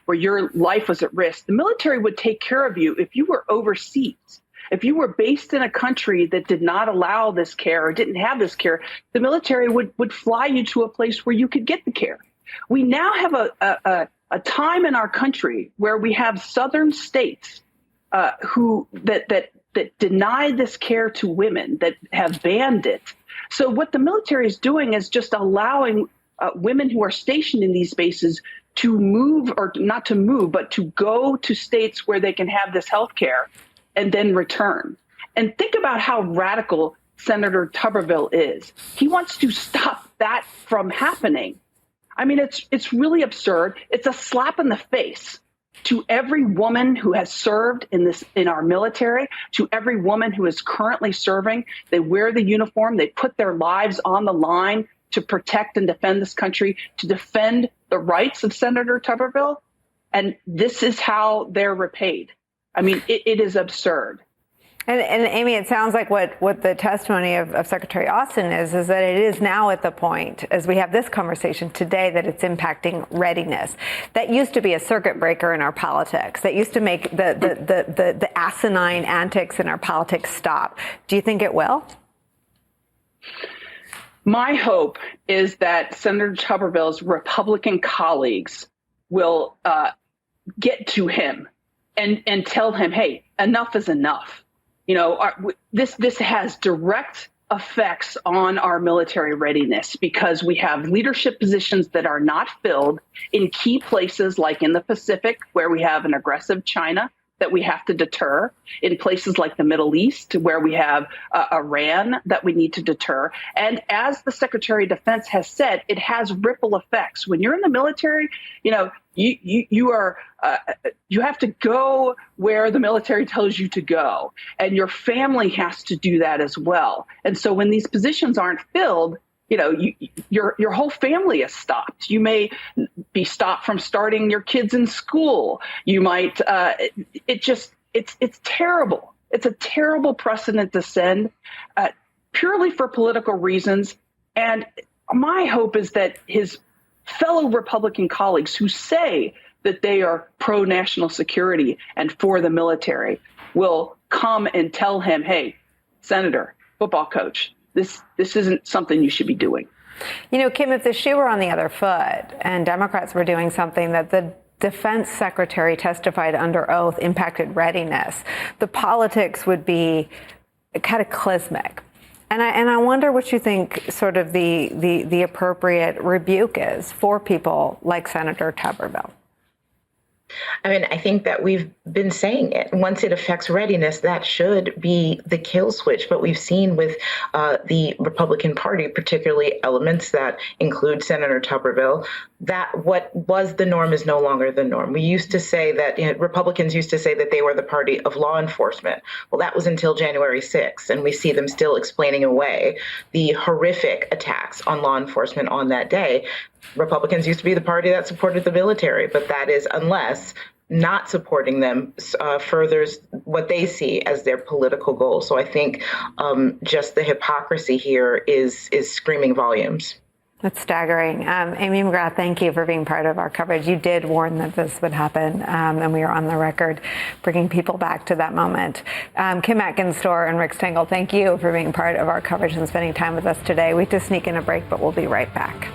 where your life was at risk, the military would take care of you if you were overseas. If you were based in a country that did not allow this care or didn't have this care, the military would fly you to a place where you could get the care. We now have a time in our country where we have southern states that deny this care to women, that have banned it. So what the military is doing is just allowing women who are stationed in these bases to move, or not to move, but to go to states where they can have this health care and then return. And think about how radical Senator Tuberville is. He wants to stop that from happening. I mean, it's really absurd. It's a slap in the face to every woman who has served in our military, to every woman who is currently serving. They wear the uniform. They put their lives on the line to protect and defend this country, to defend the rights of Senator Tuberville. And this is how they're repaid. I mean, it is absurd. And Amy, it sounds like what the testimony of Secretary Austin is that it is now at the point, as we have this conversation today, that it's impacting readiness. That used to be a circuit breaker in our politics. That used to make the asinine antics in our politics stop. Do you think it will? My hope is that Senator Tuberville's Republican colleagues will get to him and tell him, hey, enough is enough. This has direct effects on our military readiness because we have leadership positions that are not filled in key places like in the Pacific, where we have an aggressive China that we have to deter, in places like the Middle East, where we have Iran that we need to deter. And as the Secretary of Defense has said, it has ripple effects. When you're in the military, you have to go where the military tells you to go, and your family has to do that as well. And so when these positions aren't filled, your whole family is stopped. You may be stopped from starting your kids in school. You might, it's terrible. It's a terrible precedent to send purely for political reasons. And my hope is that his fellow Republican colleagues who say that they are pro-national security and for the military will come and tell him, hey, Senator, football coach, this isn't something you should be doing. You know, Kim, if the shoe were on the other foot and Democrats were doing something that the defense secretary testified under oath impacted readiness, the politics would be cataclysmic. And I wonder what you think sort of the appropriate rebuke is for people like Senator Tuberville. I mean, I think that we've been saying it. Once it affects readiness, that should be the kill switch. But we've seen with the Republican Party, particularly elements that include Senator Tuberville, that what was the norm is no longer the norm. We used to say that, Republicans used to say that they were the party of law enforcement. Well, that was until January 6th, and we see them still explaining away the horrific attacks on law enforcement on that day. Republicans used to be the party that supported the military, but that is unless not supporting them furthers what they see as their political goals. So I think just the hypocrisy here is screaming volumes. That's staggering. Amy McGrath, thank you for being part of our coverage. You did warn that this would happen, and we are on the record bringing people back to that moment. Kim Atkins, Stohr, and Rick Stengel, thank you for being part of our coverage and spending time with us today. We have to sneak in a break, but we'll be right back.